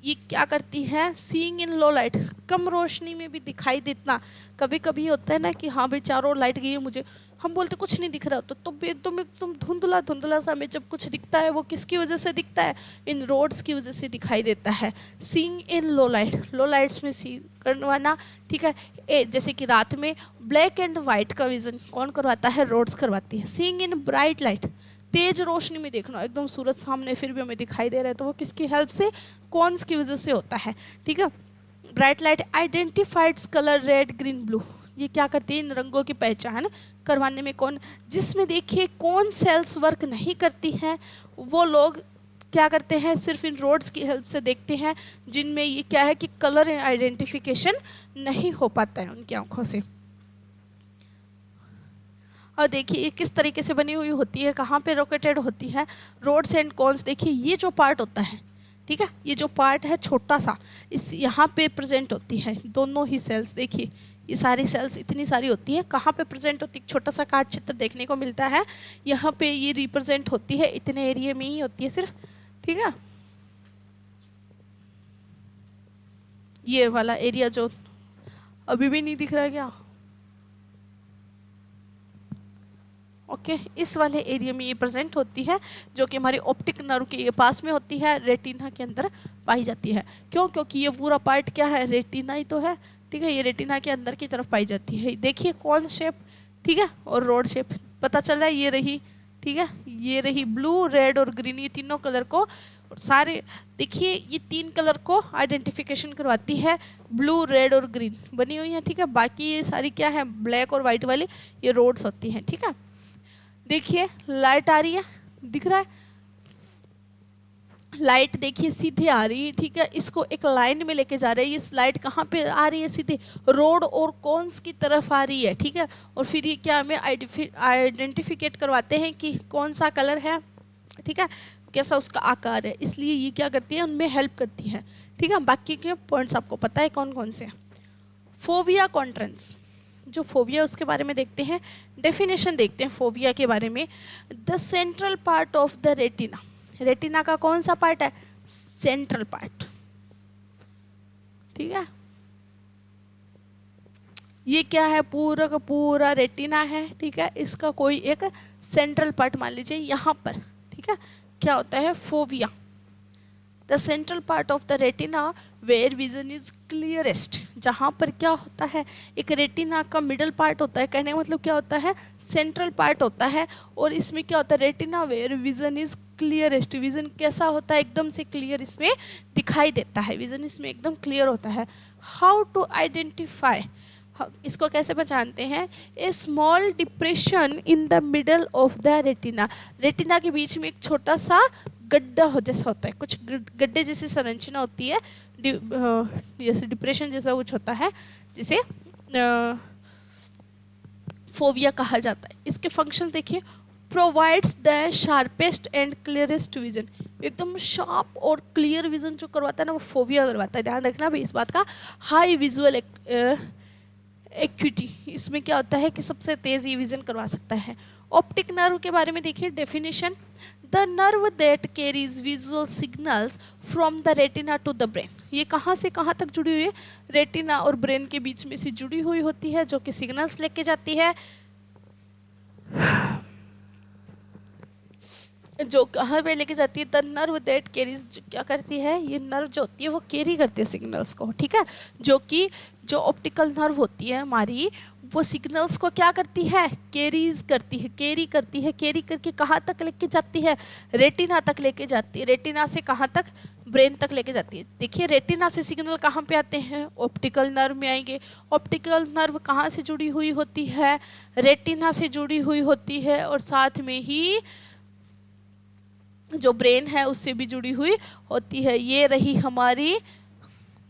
ये क्या करती है, सीइंग इन लो लाइट, कम रोशनी में भी दिखाई देना। कभी कभी होता है ना कि हाँ भाई चारों लाइट गई है, मुझे हम बोलते कुछ नहीं दिख रहा, तो एकदम एकदम धुंधला धुंधला सा हमें जब कुछ दिखता है वो किसकी वजह से दिखता है, इन रोड्स की वजह से दिखाई देता है। Seeing in low light, low lights में सी करवाना, ठीक है। जैसे कि रात में ब्लैक एंड वाइट का विजन कौन करवाता है, रोड्स करवाती है। सीइंग इन ब्राइट लाइट, तेज रोशनी में देखना, एकदम सूरज सामने फिर भी हमें दिखाई दे रहा है, तो वो किसकी हेल्प से, कौन की वजह से होता है, ठीक है। Bright light identifies colour red green blue, ये क्या करती है, इन रंगों की पहचान करवाने में कौन, जिसमें देखिए कौन सेल्स वर्क नहीं करती हैं, वो लोग क्या करते हैं, सिर्फ इन रोड्स की हेल्प से देखते हैं, जिनमें ये क्या है कि कलर आइडेंटिफिकेशन नहीं हो पाता है उनकी आंखों से। और देखिए ये किस तरीके से बनी हुई होती है, कहाँ पे लोकेटेड होती है, रोड्स एंड कॉन्स। देखिए ये जो पार्ट होता है, ठीक है, ये जो पार्ट है छोटा सा, इस यहाँ पे प्रेजेंट होती है दोनों ही सेल्स। देखिए ये सारी सेल्स इतनी सारी होती हैं, कहाँ पे प्रेजेंट होती है, छोटा सा काट चित्र देखने को मिलता है, यहाँ पे ये रिप्रेजेंट होती है, इतने एरिया में ही होती है सिर्फ, ठीक है। ये वाला एरिया जो अभी भी नहीं दिख रहा है क्या, ओके इस वाले एरिया में ये प्रेजेंट होती है, जो कि हमारी ऑप्टिक नर्व के ये पास में होती है, रेटिना के अंदर पाई जाती है। क्यों, क्योंकि ये पूरा पार्ट क्या है, रेटिना ही तो है, ठीक है, ये रेटिना के अंदर की तरफ पाई जाती है। देखिए कौन शेप, ठीक है, और रोड शेप पता चल रहा है, ये रही, ठीक है, ये रही ब्लू रेड और ग्रीन, ये तीनों कलर को सारे, देखिए ये तीन कलर को आइडेंटिफिकेशन करवाती है, ब्लू रेड और ग्रीन बनी हुई है, ठीक है। बाकी ये सारी क्या है, ब्लैक और वाइट वाली ये रोड्स होती हैं, ठीक है। देखिए लाइट आ रही है, दिख रहा है, लाइट देखिए सीधे आ रही है, ठीक है, इसको एक लाइन में लेके जा रहे हैं। ये लाइट कहाँ पे आ रही है, सीधे रोड और कॉन्स की तरफ आ रही है, ठीक है। और फिर ये क्या हमें आइडेंटिफिकेट करवाते हैं कि कौन सा कलर है, ठीक है, कैसा उसका आकार है, इसलिए ये क्या करती है, उनमें हेल्प करती है, ठीक है। बाकी के पॉइंट्स आपको पता है कौन कौन से। फोबिया कॉन्ट्रेंस, जो फोबिया उसके बारे में देखते हैं, डेफिनेशन देखते हैं फोबिया के बारे में। The central part of the retina, retina का कौन सा पार्ट है, सेंट्रल पार्ट, ठीक है, ये क्या है, पूरा का पूरा रेटिना है, ठीक है। इसका कोई एक सेंट्रल पार्ट मान लीजिए यहाँ पर, ठीक है, क्या होता है, fovea, the central part of the retina where vision is clearest. जहाँ पर क्या होता है, एक रेटिना का मिडल पार्ट होता है, कहने का मतलब क्या होता है, सेंट्रल पार्ट होता है, और इसमें क्या होता है, retina where vision is clearest. Vision कैसा होता है, एकदम से क्लियर इसमें दिखाई देता है, विजन इसमें एकदम क्लियर होता है। हाउ टू आइडेंटिफाई, इसको कैसे पहचानते हैं, a small depression in the middle of the retina. Retina के बीच में एक छोटा सा गड्ढा हो जैसा होता है, कुछ गड्ढे जैसी संरचना होती है, जैसे डिप्रेशन जैसा कुछ होता है, जिसे फोविया कहा जाता है। इसके फंक्शन देखिए, provides the sharpest and clearest vision. एकदम शार्प और क्लियर विजन जो करवाता है ना, वो फोविया करवाता है, ध्यान रखना भी इस बात का। हाई विजुअल एक्यूटी, इसमें क्या होता है कि सबसे तेज ये विजन करवा सकता है। ऑप्टिक नर्व के बारे में देखिए definition, the nerve that carries visual signals from the retina to the brain. ये कहाँ से कहाँ तक जुड़ी हुई है, रेटिना और ब्रेन के बीच में से जुड़ी हुई होती है, जो कि सिग्नल्स लेके जाती है। जो कहाँ पे लेके जाती है, द नर्व दैट कैरीज, क्या करती है, ये नर्व जो होती है वो कैरी करती है सिग्नल्स को, ठीक है। जो कि जो ऑप्टिकल नर्व होती है हमारी, वो सिग्नल्स को क्या करती है, कैरीज करती है, कैरी करती है। कैरी करके कहाँ तक लेके जाती है, रेटिना तक लेके जाती है। रेटिना से कहाँ तक, ब्रेन तक लेके जाती है। देखिए रेटिना से सिग्नल कहाँ पे आते हैं, ऑप्टिकल नर्व में आएंगे। ऑप्टिकल नर्व कहाँ से जुड़ी हुई होती है, रेटिना से जुड़ी हुई होती है, और साथ में ही जो ब्रेन है उससे भी जुड़ी हुई होती है। ये रही हमारी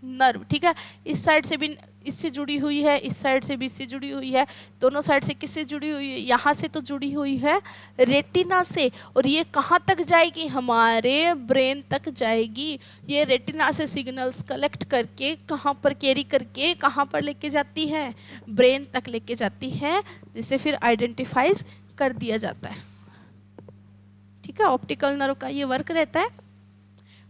नर्व, ठीक है। इस साइड से भी इससे जुड़ी हुई है, इस साइड से भी इससे जुड़ी हुई है। दोनों साइड से किससे जुड़ी हुई है, यहाँ से तो जुड़ी हुई है रेटिना से, और ये कहाँ तक जाएगी, हमारे ब्रेन तक जाएगी। ये रेटिना से सिग्नल्स कलेक्ट करके कहाँ पर कैरी करके कहाँ पर लेके जाती है, ब्रेन तक लेके जाती है, जिसे फिर आइडेंटिफाइज कर दिया जाता है, ठीक है। ऑप्टिकल नर्व का ये वर्क रहता है।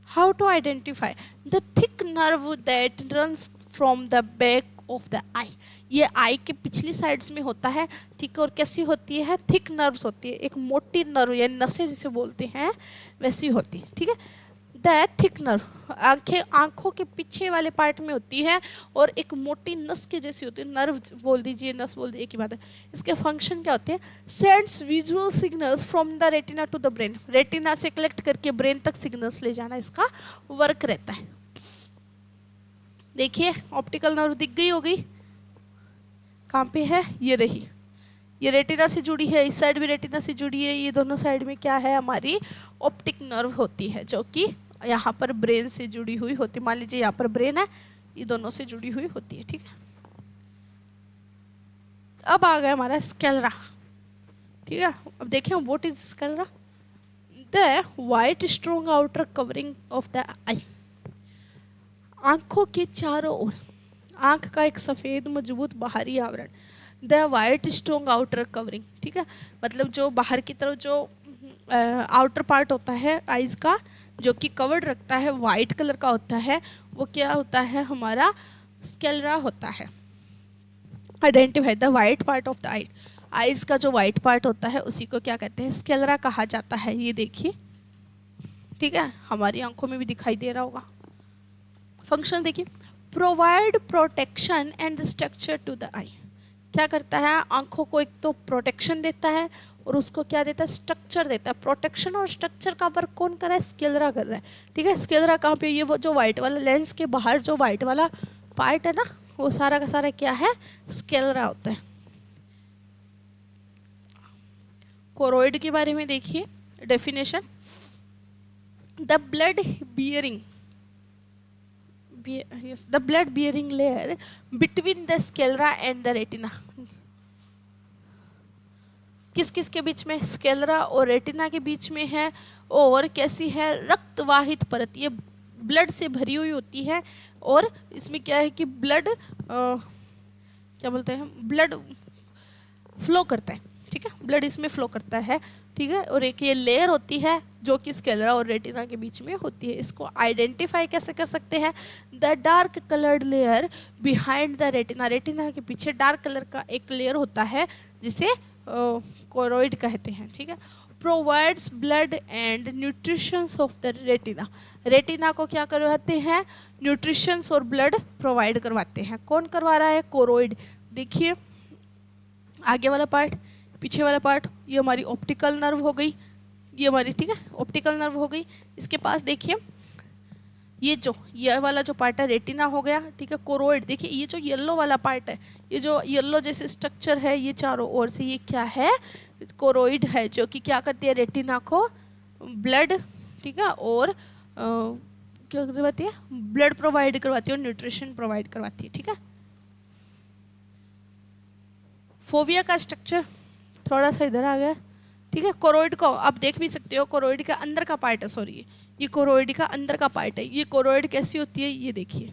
How to identify the thick nerve that runs from the back of the eye. ये आई के पिछली साइड्स में होता है, ठीक है। और कैसी होती है, थिक नर्व्स होती है, एक मोटी नर्व या नसें जिसे बोलते हैं वैसी होती है, ठीक है। द थिक नर्व आंखों के पीछे वाले पार्ट में होती है, और एक मोटी नस के जैसी होती है। नर्व बोल दीजिए, नस बोल दीजिए, एक ही बात है। इसके फंक्शन क्या होते हैं, sends visual signals from the retina to the brain. Retina से कलेक्ट करके ब्रेन तक सिग्नल्स ले जाना इसका वर्क रहता है। देखिए ऑप्टिकल नर्व दिख गई होगी, कहाँ पे है, ये रही, ये रेटिना से जुड़ी है, इस साइड भी रेटिना से जुड़ी है। ये दोनों साइड में क्या है, हमारी ऑप्टिक नर्व होती है, जो कि यहाँ पर ब्रेन से जुड़ी हुई होती है। मान लीजिए यहाँ पर ब्रेन है, ये दोनों से जुड़ी हुई होती है, ठीक है। अब आ गया हमारा स्केलरा, ठीक है। अब देखें what is sclera, the white strong outer covering of the eye. आंखों के चारों ओर आंख का एक सफ़ेद मजबूत बाहरी आवरण, the white strong outer covering, ठीक है। मतलब जो बाहर की तरफ जो आउटर पार्ट होता है आइज़ का, जो कि कवर्ड रखता है, वाइट कलर का होता है, वो क्या होता है, हमारा स्केलरा होता है। Identify the white part of the I. Eyes का जो वाइट पार्ट होता है उसी को क्या कहते हैं, स्केलरा कहा जाता है। ये देखिए, ठीक है, हमारी आंखों में भी दिखाई दे रहा होगा। फंक्शन देखिए, provide protection and structure to the eye. क्या करता है, आंखों को एक तो प्रोटेक्शन देता है, और उसको क्या देता है, स्ट्रक्चर देता है। प्रोटेक्शन और स्ट्रक्चर का वर्क कौन कर रहा है, स्केलरा कर रहा है, ठीक है। स्केलरा कहाँ पे, ये वो जो वाइट वाला लेंस के बाहर जो वाइट वाला पार्ट है ना, वो सारा का सारा क्या है, स्केलरा होता है। कोरोइड के बारे में देखिए definition, the blood bearing the blood bearing layer between the sclera and the retina। किस किस के बीच में, स्केलरा और रेटिना के बीच में है। और कैसी है, रक्तवाहित परत, ये ब्लड से भरी हुई होती है, और इसमें क्या है कि ब्लड क्या बोलते हैं, ब्लड फ्लो करता है, ठीक है, ब्लड इसमें फ्लो करता है, ठीक है। और एक ये लेयर होती है जो कि स्क्लेरा और रेटिना के बीच में होती है। इसको आइडेंटिफाई कैसे कर सकते हैं? The dark coloured layer behind the retina, retina के पीछे डार्क कलर का एक लेयर होता है जिसे कोरोइड कहते हैं, ठीक है। Provides blood and nutritions of the retina, retina को क्या करवाते हैं? न्यूट्रिशंस और ब्लड प्रोवाइड करवाते हैं। कौन करवा रहा है? कोरोइड। देखिए आगे वाला पार्ट, पीछे वाला पार्ट, ये हमारी ऑप्टिकल नर्व हो गई, ये हमारी, ठीक है, ऑप्टिकल नर्व हो गई। इसके पास देखिए ये वाला जो पार्ट है रेटिना हो गया, ठीक है। कोरोइड, देखिए ये जो येलो वाला पार्ट है, ये जो येलो जैसे स्ट्रक्चर है, ये चारों ओर से ये क्या है? कोरोइड है, जो कि क्या करती है? रेटिना को ब्लड, ठीक है, और क्या करवाती है? ब्लड प्रोवाइड करवाती है और न्यूट्रिशन प्रोवाइड करवाती है, ठीक है। फोविया का स्ट्रक्चर थोड़ा सा इधर आ गया, ठीक है। कोरोइड को आप देख भी सकते हो, कोरोइड का अंदर का पार्ट है, सॉरी ये कोरोइड का अंदर का पार्ट है। ये कोरोइड कैसी होती है? ये देखिए,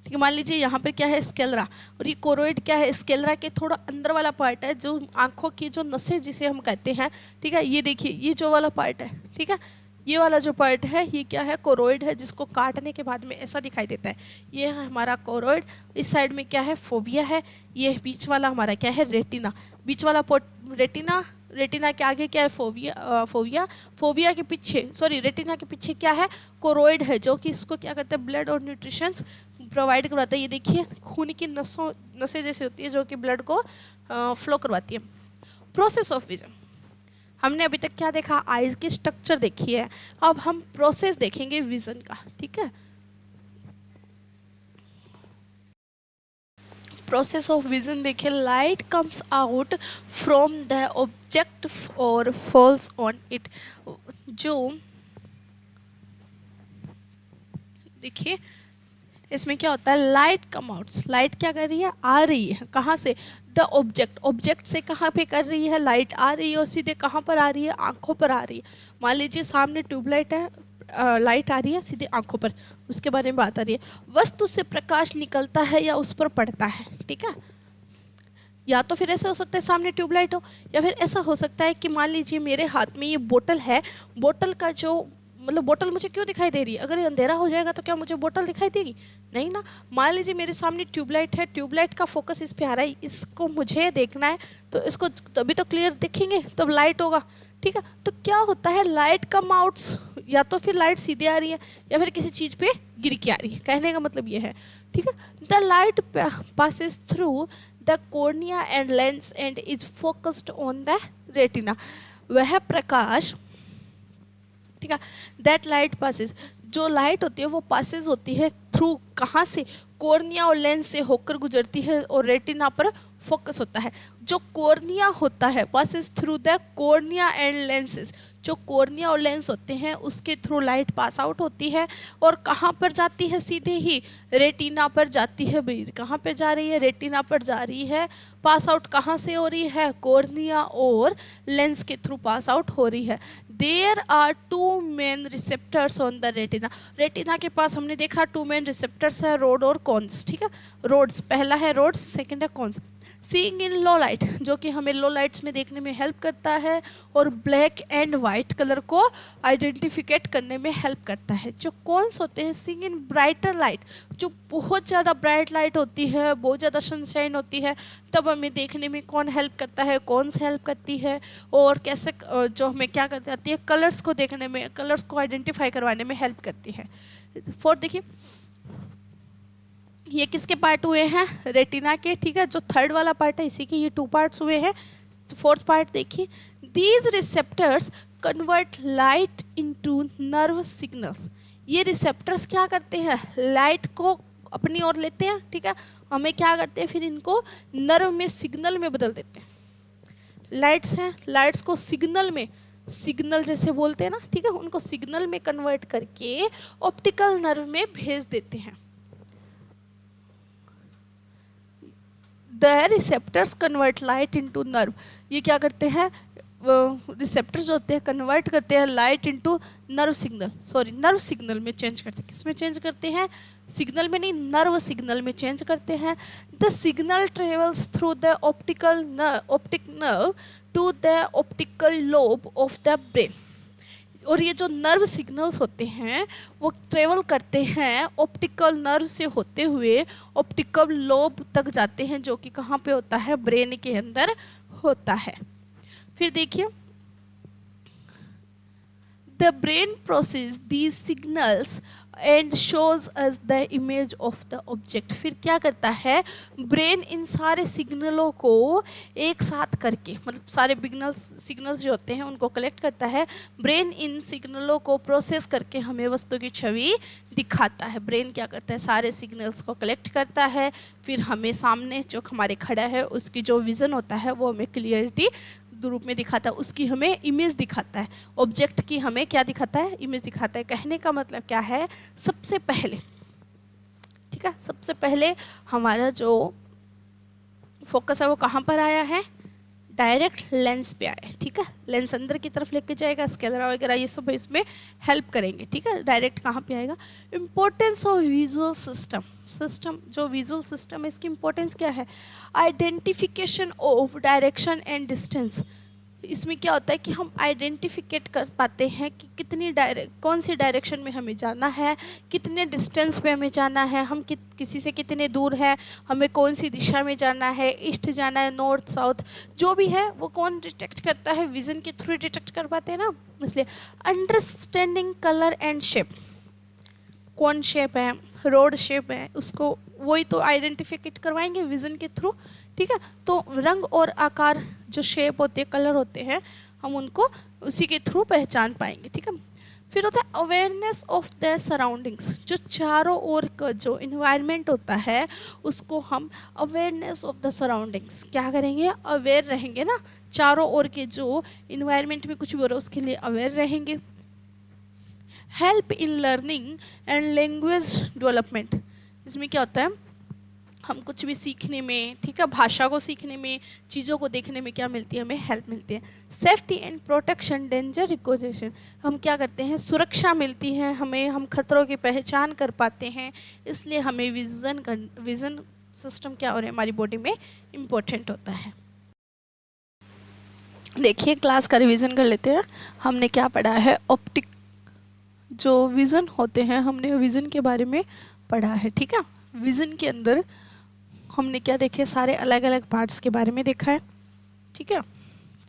ठीक है। मान लीजिए यहाँ पर क्या है? स्केलरा, और ये कोरोइड क्या है? स्केलरा के थोड़ा अंदर वाला पार्ट है, जो आंखों की जो नसें जिसे हम कहते हैं, ठीक है। ये देखिए ये जो वाला पार्ट है, ठीक है, ये वाला जो पार्ट है ये क्या है? कोरोइड है, जिसको काटने के बाद में ऐसा दिखाई देता है। ये है हमारा कोरोइड। इस साइड में क्या है? फोविया है। ये बीच वाला हमारा क्या है? रेटिना। बीच वाला रेटिना, रेटिना के आगे क्या है? फोविया। फोविया के पीछे, सॉरी रेटिना के पीछे क्या है? कोरोइड है, जो कि इसको क्या करता है? ब्लड और न्यूट्रिशंस प्रोवाइड करवाता है। ये देखिए खून की नसें जैसे होती है, जो कि ब्लड को फ्लो करवाती है। प्रोसेस ऑफ विजन, हमने अभी तक क्या देखा? आईज की स्ट्रक्चर देखी है। अब हम प्रोसेस देखेंगे विजन का, ठीक है। प्रोसेस ऑफ विजन देखिए, light comes out from the object और फॉल्स ऑन इट। जो देखिए इसमें क्या होता है? लाइट कम आउट्स, लाइट क्या कर रही है? आ रही है। कहाँ से? द ऑब्जेक्ट, ऑब्जेक्ट से कहाँ पे कर रही है? लाइट आ रही है, और सीधे कहाँ पर आ रही है? आंखों पर आ रही है। मान लीजिए सामने ट्यूबलाइट है, लाइट आ रही है सीधे आंखों पर, उसके बारे में बात आ रही है। वस्तु से प्रकाश निकलता है या उस पर पड़ता है, ठीक है। या तो फिर ऐसा हो सकता है सामने ट्यूबलाइट हो, या फिर ऐसा हो सकता है कि मान लीजिए मेरे हाथ में ये बोतल है, बोतल का जो मतलब बोतल मुझे क्यों दिखाई दे रही है? अगर ये अंधेरा हो जाएगा तो क्या मुझे बोतल दिखाई देगी? नहीं ना। मान लीजिए मेरे सामने ट्यूबलाइट है, ट्यूबलाइट का फोकस इस पे आ रहा है, इसको मुझे देखना है, तो इसको तभी तो क्लियर देखेंगे, तब लाइट होगा, ठीक है। तो क्या होता है? लाइट कम आउट्स, या तो फिर लाइट सीधे आ रही है या फिर किसी चीज़ पे गिर के आ रही है। कहने का मतलब ये है, ठीक है। The light passes through the cornea and lens and is focused on the retina. वह प्रकाश, ठीक है, दैट लाइट पासिस, जो लाइट होती है वो पासिस होती है थ्रू, कहाँ से? कॉर्निया और लेंस से होकर गुजरती है और रेटिना पर फोकस होता है। जो कॉर्निया होता है, passes through the cornea and lenses, जो कॉर्निया और लेंस होते हैं उसके थ्रू लाइट पास आउट होती है और कहाँ पर जाती है? सीधे ही रेटिना पर जाती है। भाई कहाँ पर जा रही है? रेटिना पर जा रही है। पास आउट कहाँ से हो रही है? कॉर्निया और लेंस के थ्रू पास आउट हो रही है। There are two main receptors on the retina, retina के पास हमने देखा टू मेन रिसेप्टर्स है, रोड और कॉन्स, ठीक है। रोड्स, पहला है रोड्स, सेकंड है cones. Seeing in low light, जो कि हमें लो लाइट्स में देखने में हेल्प करता है, और ब्लैक एंड वाइट कलर को आइडेंटिफिकेट करने में हेल्प करता है। जो कॉन्स होते हैं, सीइंग इन ब्राइटर लाइट, जो बहुत ज़्यादा ब्राइट लाइट होती है, बहुत ज़्यादा सनशाइन होती है, तब हमें देखने में कौन हेल्प करता है? कॉन्स हेल्प करती है। और कैसे जो हमें क्या कर जाती है? कलर्स को देखने में, कलर्स को आइडेंटिफाई करवाने में हेल्प करती है। फोर्थ देखिए, ये किसके पार्ट हुए हैं? रेटिना के, ठीक है। जो थर्ड वाला पार्ट है इसी के ये 2 पार्ट्स हुए हैं। फोर्थ पार्ट देखिए, these receptors convert light into nerve signals. ये रिसेप्टर्स क्या करते हैं? लाइट को अपनी ओर लेते हैं, ठीक है। हमें क्या करते हैं? फिर इनको नर्व में सिग्नल में बदल देते हैं। लाइट्स हैं, लाइट्स को सिग्नल में, सिग्नल जैसे बोलते हैं ना, ठीक है, उनको सिग्नल में कन्वर्ट करके ऑप्टिकल नर्व में भेज देते हैं। The receptors convert light into nerve, ये क्या करते हैं? रिसेप्टर्स होते हैं कन्वर्ट करते हैं लाइट इनटू नर्व सिग्नल में चेंज करते हैं। किस में चेंज करते हैं? सिग्नल में नहीं, नर्व सिग्नल में चेंज करते हैं। The signal travels through the optic nerve to the optical lobe of the brain. और ये जो नर्व सिग्नल्स होते हैं वो ट्रेवल करते हैं ऑप्टिकल नर्व से होते हुए ऑप्टिकल लोब तक जाते हैं, जो कि कहाँ पे होता है? ब्रेन के अंदर होता है। फिर देखिए, the brain process these signals and shows us the image of the object. फिर क्या करता है? ब्रेन इन सारे सिग्नलों को एक साथ करके, मतलब सारे सिग्नल्स जो होते हैं उनको कलेक्ट करता है। ब्रेन इन सिग्नलों को प्रोसेस करके हमें वस्तु की छवि दिखाता है। ब्रेन क्या करता है? सारे सिग्नल्स को कलेक्ट करता है, फिर हमें सामने जो हमारे खड़ा है उसकी जो विज़न होता है वो हमें क्लियरिटी रूप में दिखाता है, उसकी हमें इमेज दिखाता है। ऑब्जेक्ट की हमें क्या दिखाता है? इमेज दिखाता है। कहने का मतलब क्या है? सबसे पहले, ठीक है, सबसे पहले हमारा जो फोकस है वो कहाँ पर आया है? डायरेक्ट लेंस पे आया है। ठीक है, लेंस अंदर की तरफ लेके जाएगा, स्कैनर वगैरह ये सब इसमें हेल्प करेंगे। ठीक है, डायरेक्ट कहाँ पे आएगा? इम्पोर्टेंस ऑफ विजुअल सिस्टम जो विजुअल सिस्टम है इसकी इम्पोर्टेंस क्या है? Identification of direction and distance. इसमें क्या होता है कि हम आइडेंटिफिकेट कर पाते हैं कि कौन सी डायरेक्शन में हमें जाना है, कितने डिस्टेंस पे हमें जाना है, हम किसी से कितने दूर हैं, हमें कौन सी दिशा में जाना है, ईस्ट जाना है, नॉर्थ साउथ, जो भी है वो कौन डिटेक्ट करता है? विजन के थ्रू डिटेक्ट कर पाते हैं ना। इसलिए अंडरस्टैंडिंग कलर एंड शेप, कौन शेप है, रोड शेप है, उसको वही तो आइडेंटिफिकेट करवाएंगे विजन के थ्रू। ठीक है, तो रंग और आकार जो शेप होते हैं, कलर होते हैं, हम उनको उसी के थ्रू पहचान पाएंगे। ठीक है, फिर होता है अवेयरनेस ऑफ द सराउंडिंग्स। जो चारों ओर का जो इन्वायरमेंट होता है उसको हम अवेयरनेस ऑफ द सराउंडिंग्स क्या करेंगे? अवेयर रहेंगे ना, चारों ओर के जो इन्वायरमेंट में कुछ भी हो रहा है उसके लिए अवेयर रहेंगे। Help in learning and language development. इसमें क्या होता है? हम कुछ भी सीखने में, ठीक है, भाषा को सीखने में, चीज़ों को देखने में क्या मिलती है? हमें हेल्प मिलती है। Safety and protection, danger recognition, हम क्या करते हैं? सुरक्षा मिलती है हमें, हम खतरों की पहचान कर पाते हैं, इसलिए हमें विज़न सिस्टम क्या हो रहा है हमारी बॉडी में इम्पोर्टेंट होता है। देखिए, क्लास का रिवीजन कर लेते हैं। हमने क्या पढ़ा है? ऑप्टिक जो विज़न होते हैं, हमने विज़न के बारे में पढ़ा है। ठीक है, विज़न के अंदर हमने क्या देखे? सारे अलग अलग पार्ट्स के बारे में देखा है। ठीक है,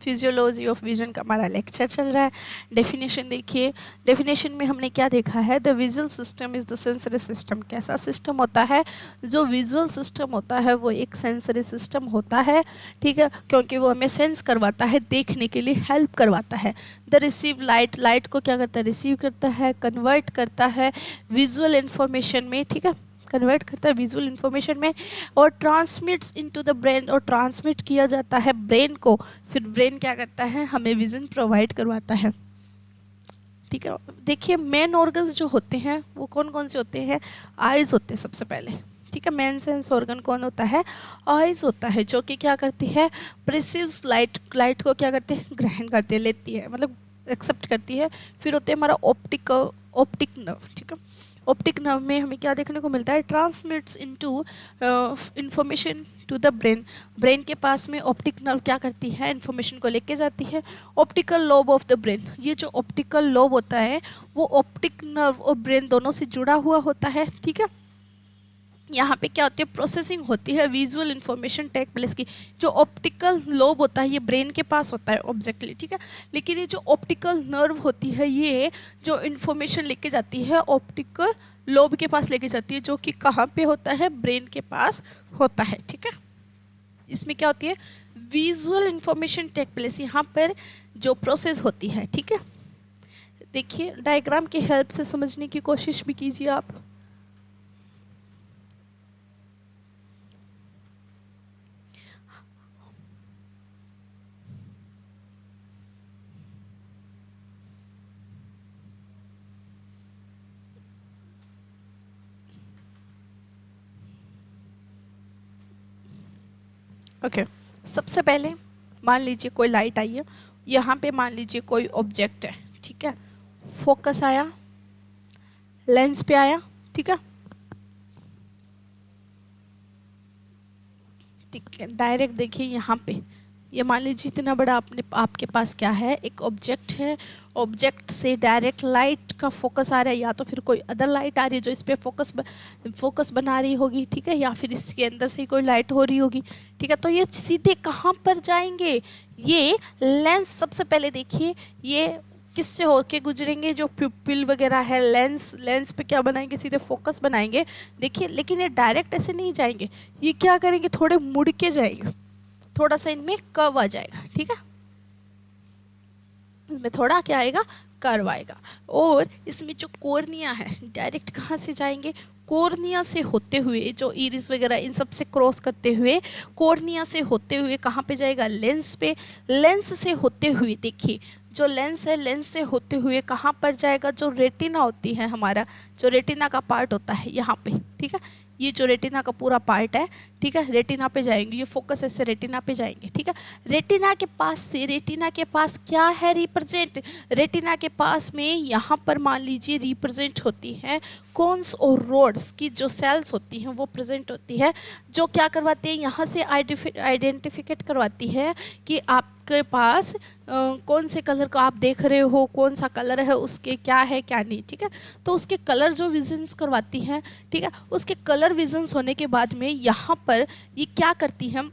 फिजियोलॉजी ऑफ विजन का हमारा लेक्चर चल रहा है। डेफिनेशन देखिए, डेफिनेशन में हमने क्या देखा है? The visual system is the sensory system. कैसा सिस्टम होता है? जो विजुअल सिस्टम होता है वो एक सेंसरी सिस्टम होता है। ठीक है, क्योंकि वो हमें सेंस करवाता है, देखने के लिए हेल्प करवाता है। द रिसीव लाइट को क्या करता है? रिसीव करता है, कन्वर्ट करता है विजुअल इन्फॉर्मेशन में। ठीक है, कन्वर्ट करता है विजुअल इन्फॉर्मेशन में, और ट्रांसमिट्स इनटू द ब्रेन, और ट्रांसमिट किया जाता है ब्रेन को। फिर ब्रेन क्या करता है? हमें विजन प्रोवाइड करवाता है। ठीक है, देखिए मेन ऑर्गन्स जो होते हैं वो कौन कौन से होते हैं? आइज़ होते हैं सबसे पहले। ठीक है, मेन सेंस ऑर्गन कौन होता है? आइज़ होता है, जो कि क्या करती है? प्रिसीव्स लाइट को क्या करते हैं? ग्रहण करती है, लेती है, मतलब एक्सेप्ट करती है। फिर होते हैं हमारा ऑप्टिक नर्व। ठीक है, ऑप्टिक नर्व में हमें क्या देखने को मिलता है? Transmits into information to the brain. Brain के पास में ऑप्टिक नर्व क्या करती है? इन्फॉर्मेशन को लेके जाती है। Optical lobe of the brain, ये जो ऑप्टिकल लोब होता है वो ऑप्टिक नर्व और ब्रेन दोनों से जुड़ा हुआ होता है। ठीक है, यहाँ पे क्या होती है? प्रोसेसिंग होती है, विजुअल इन्फॉर्मेशन टेक प्लेस की। जो ऑप्टिकल लोब होता है ये ब्रेन के पास होता है ऑब्जेक्टली। ठीक है, लेकिन ये जो ऑप्टिकल नर्व होती है ये जो इन्फॉर्मेशन लेके जाती है ऑप्टिकल लोब के पास लेके जाती है, जो कि कहाँ पे होता है? ब्रेन के पास होता है। ठीक है, इसमें क्या होती है? विजुअल इन्फॉर्मेशन टेक प्लेस, यहाँ पर जो प्रोसेस होती है। ठीक है, देखिए डायग्राम की हेल्प से समझने की कोशिश भी कीजिए आप। ओके, सबसे पहले मान लीजिए कोई लाइट आई है, यहाँ पे मान लीजिए कोई ऑब्जेक्ट है, ठीक है, फोकस आया, लेंस पे आया, ठीक है, ठीक है, डायरेक्ट देखिए यहाँ पे ये मान लीजिए इतना बड़ा आपके पास क्या है, एक ऑब्जेक्ट है, ऑब्जेक्ट से डायरेक्ट लाइट का फोकस आ रहा है, या तो फिर कोई अदर लाइट आ रही है जो इस पे फोकस बना रही होगी, ठीक है, या फिर इसके अंदर से कोई लाइट हो रही होगी, ठीक है। तो ये सीधे कहाँ पर जाएंगे, ये लेंस, सबसे पहले देखिए ये किससे होके गुजरेंगे, जो प्यूपिल वगैरह है, लेंस पे क्या बनाएंगे, सीधे फोकस बनाएंगे, देखिए। लेकिन ये डायरेक्ट ऐसे नहीं जाएंगे, ये क्या करेंगे, थोड़े मुड़ के जाएंगे, थोड़ा सा इनमें कर्व आ जाएगा, ठीक है, इसमें थोड़ा क्या आएगा, कर्व आएगा। और इसमें जो कॉर्निया है डायरेक्ट कहाँ से जाएंगे, कॉर्निया से होते हुए, जो इरिस वगैरह इन सब से क्रॉस करते हुए, कॉर्निया से होते हुए कहाँ पे जाएगा, लेंस पे, लेंस से होते हुए देखिए जो लेंस है, लेंस से होते हुए कहाँ पर जाएगा, जो रेटिना होती है हमारा, जो रेटिना का पार्ट होता है यहाँ पे, ठीक है, ये जो रेटिना का पूरा पार्ट है, ठीक है, रेटिना पे जाएंगे, ये फोकस ऐसे रेटिना पे जाएंगे, ठीक है। रेटिना के पास से, रेटिना के पास क्या है रिप्रेजेंट, रेटिना के पास में यहाँ पर मान लीजिए रिप्रेजेंट होती है कोन्स और रोड्स की जो सेल्स होती हैं वो प्रेजेंट होती है, जो क्या करवाती है, यहाँ से आइडेंटिफिकेट करवाती है कि आपके पास कौन से कलर को आप देख रहे हो, कौन सा कलर है, उसके क्या है क्या नहीं, ठीक है। तो उसके कलर जो विजन्स करवाती हैं, ठीक है, उसके कलर विजन्स होने के बाद में यहाँ पर ये क्या करती हैं,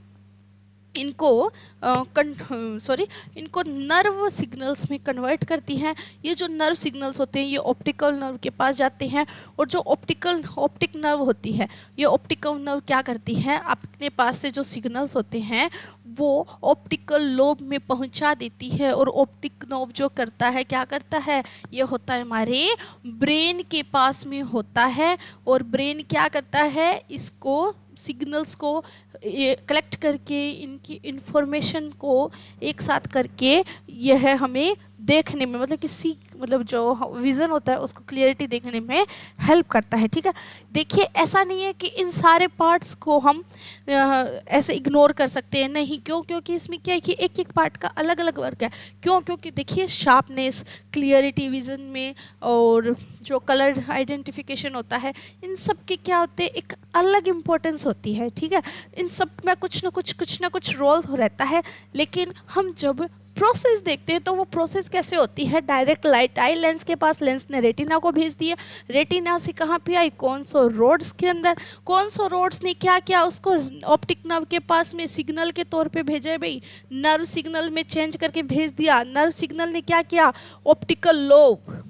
इनको इनको नर्व सिग्नल्स में कन्वर्ट करती हैं। ये जो नर्व सिग्नल्स होते हैं ये ऑप्टिकल नर्व के पास जाते हैं, और जो ऑप्टिक नर्व होती है, ये ऑप्टिकल नर्व क्या करती है, अपने पास से जो सिग्नल्स होते हैं वो ऑप्टिकल लोब में पहुंचा देती है, और ऑप्टिक नर्व जो करता है, क्या करता है, ये होता है हमारे ब्रेन के पास में होता है, और ब्रेन क्या करता है, इसको सिग्नल्स को कलेक्ट करके, इनकी इंफॉर्मेशन को एक साथ करके यह हमें देखने में, मतलब जो विज़न होता है उसको क्लियरिटी देखने में हेल्प करता है, ठीक है। देखिए ऐसा नहीं है कि इन सारे पार्ट्स को हम ऐसे इग्नोर कर सकते हैं, नहीं, क्यों, क्योंकि इसमें क्या है कि एक एक पार्ट का अलग अलग वर्क है, क्यों, क्योंकि देखिए शार्पनेस, क्लियरिटी विज़न में, और जो कलर आइडेंटिफिकेशन होता है, इन सब के क्या होते हैं, एक अलग इम्पोर्टेंस होती है, ठीक है। इन सब में कुछ ना कुछ रोल रहता है, लेकिन हम जब प्रोसेस देखते हैं तो वो प्रोसेस कैसे होती है, डायरेक्ट लाइट आई लेंस के पास, लेंस ने रेटिना को भेज दिया, रेटिना से कहाँ पे आई, कौनसो रोड्स के अंदर, कौनसो रोड्स ने क्या किया, उसको ऑप्टिक नर्व के पास में सिग्नल के तौर पे भेजा है भाई, नर्व सिग्नल में चेंज करके भेज दिया, नर्व सिग्नल ने क्या किया, ऑप्टिकल लोब,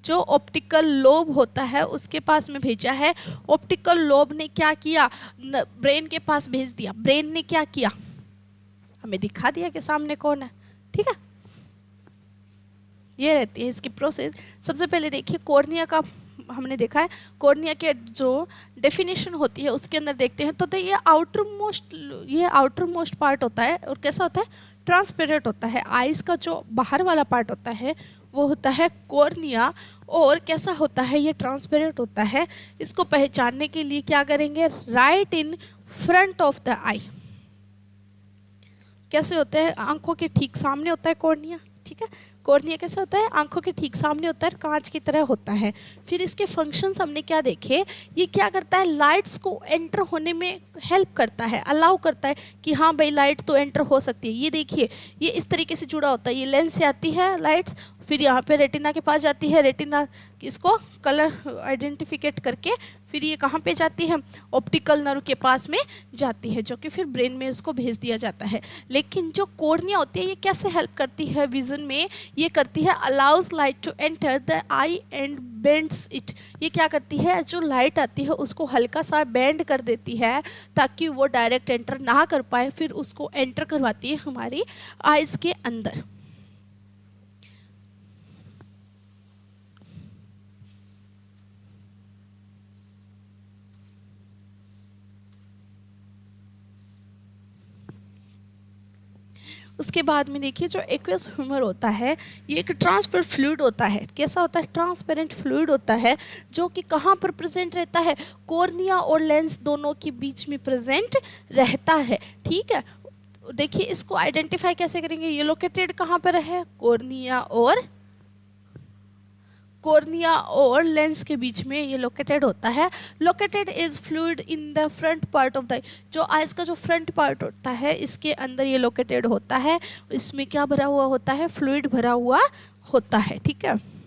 जो ऑप्टिकल लोब होता है उसके पास में भेजा है, ऑप्टिकल लोब ने क्या किया, ब्रेन के पास भेज दिया, ब्रेन ने क्या किया, हमें दिखा दिया कि सामने कौन है, ठीक है। ये रहती है इसकी प्रोसेस। सबसे पहले देखिए कॉर्निया का हमने देखा है, कॉर्निया के जो डेफिनेशन होती है उसके अंदर देखते हैं, तो ये आउटर मोस्ट पार्ट होता है, और कैसा होता है, ट्रांसपेरेंट होता है। आइज़ का जो बाहर वाला पार्ट होता है वो होता है कॉर्निया, और कैसा होता है, ये ट्रांसपेरेंट होता है। इसको पहचानने के लिए क्या करेंगे, right in front of the eye, कैसे होता है, आंखों के ठीक सामने होता है कॉर्निया, ठीक है। कॉर्निया कैसे होता है, आंखों के ठीक सामने होता है, कांच की तरह होता है। फिर इसके फंक्शंस हमने क्या देखे, ये क्या करता है, लाइट्स को एंटर होने में हेल्प करता है, अलाउ करता है कि हाँ भाई लाइट तो एंटर हो सकती है। ये देखिए ये इस तरीके से जुड़ा होता है, ये लेंस से आती है लाइट्स, फिर यहाँ पे रेटिना के पास जाती है, रेटिना इसको कलर आइडेंटिफिकेट करके फिर ये कहाँ पे जाती है, ऑप्टिकल नर्व के पास में जाती है, जो कि फिर ब्रेन में उसको भेज दिया जाता है। लेकिन जो कॉर्निया होती है ये कैसे हेल्प करती है विजन में, ये करती है allows light to enter the eye and bends it. ये क्या करती है, जो लाइट आती है उसको हल्का सा बेंड कर देती है ताकि वो डायरेक्ट एंटर ना कर पाए, फिर उसको एंटर करवाती है हमारी आइज़ के अंदर। उसके बाद में देखिए जो एक्वस ह्यूमर होता है ये एक ट्रांसपेरेंट फ्लूइड होता है। कैसा होता है, ट्रांसपेरेंट फ्लूइड होता है, जो कि कहाँ पर प्रेजेंट रहता है, कॉर्निया और लेंस दोनों के बीच में प्रेजेंट रहता है, ठीक है। देखिए इसको आइडेंटिफाई कैसे करेंगे, ये लोकेटेड कहाँ पर है, कॉर्निया और लेंस के बीच में ये लोकेटेड होता है। Located is fluid in the front part of the, जो आइज का जो फ्रंट पार्ट होता है इसके अंदर ये लोकेटेड होता है। इसमें क्या भरा हुआ होता है, फ्लूइड भरा हुआ होता है, ठीक है।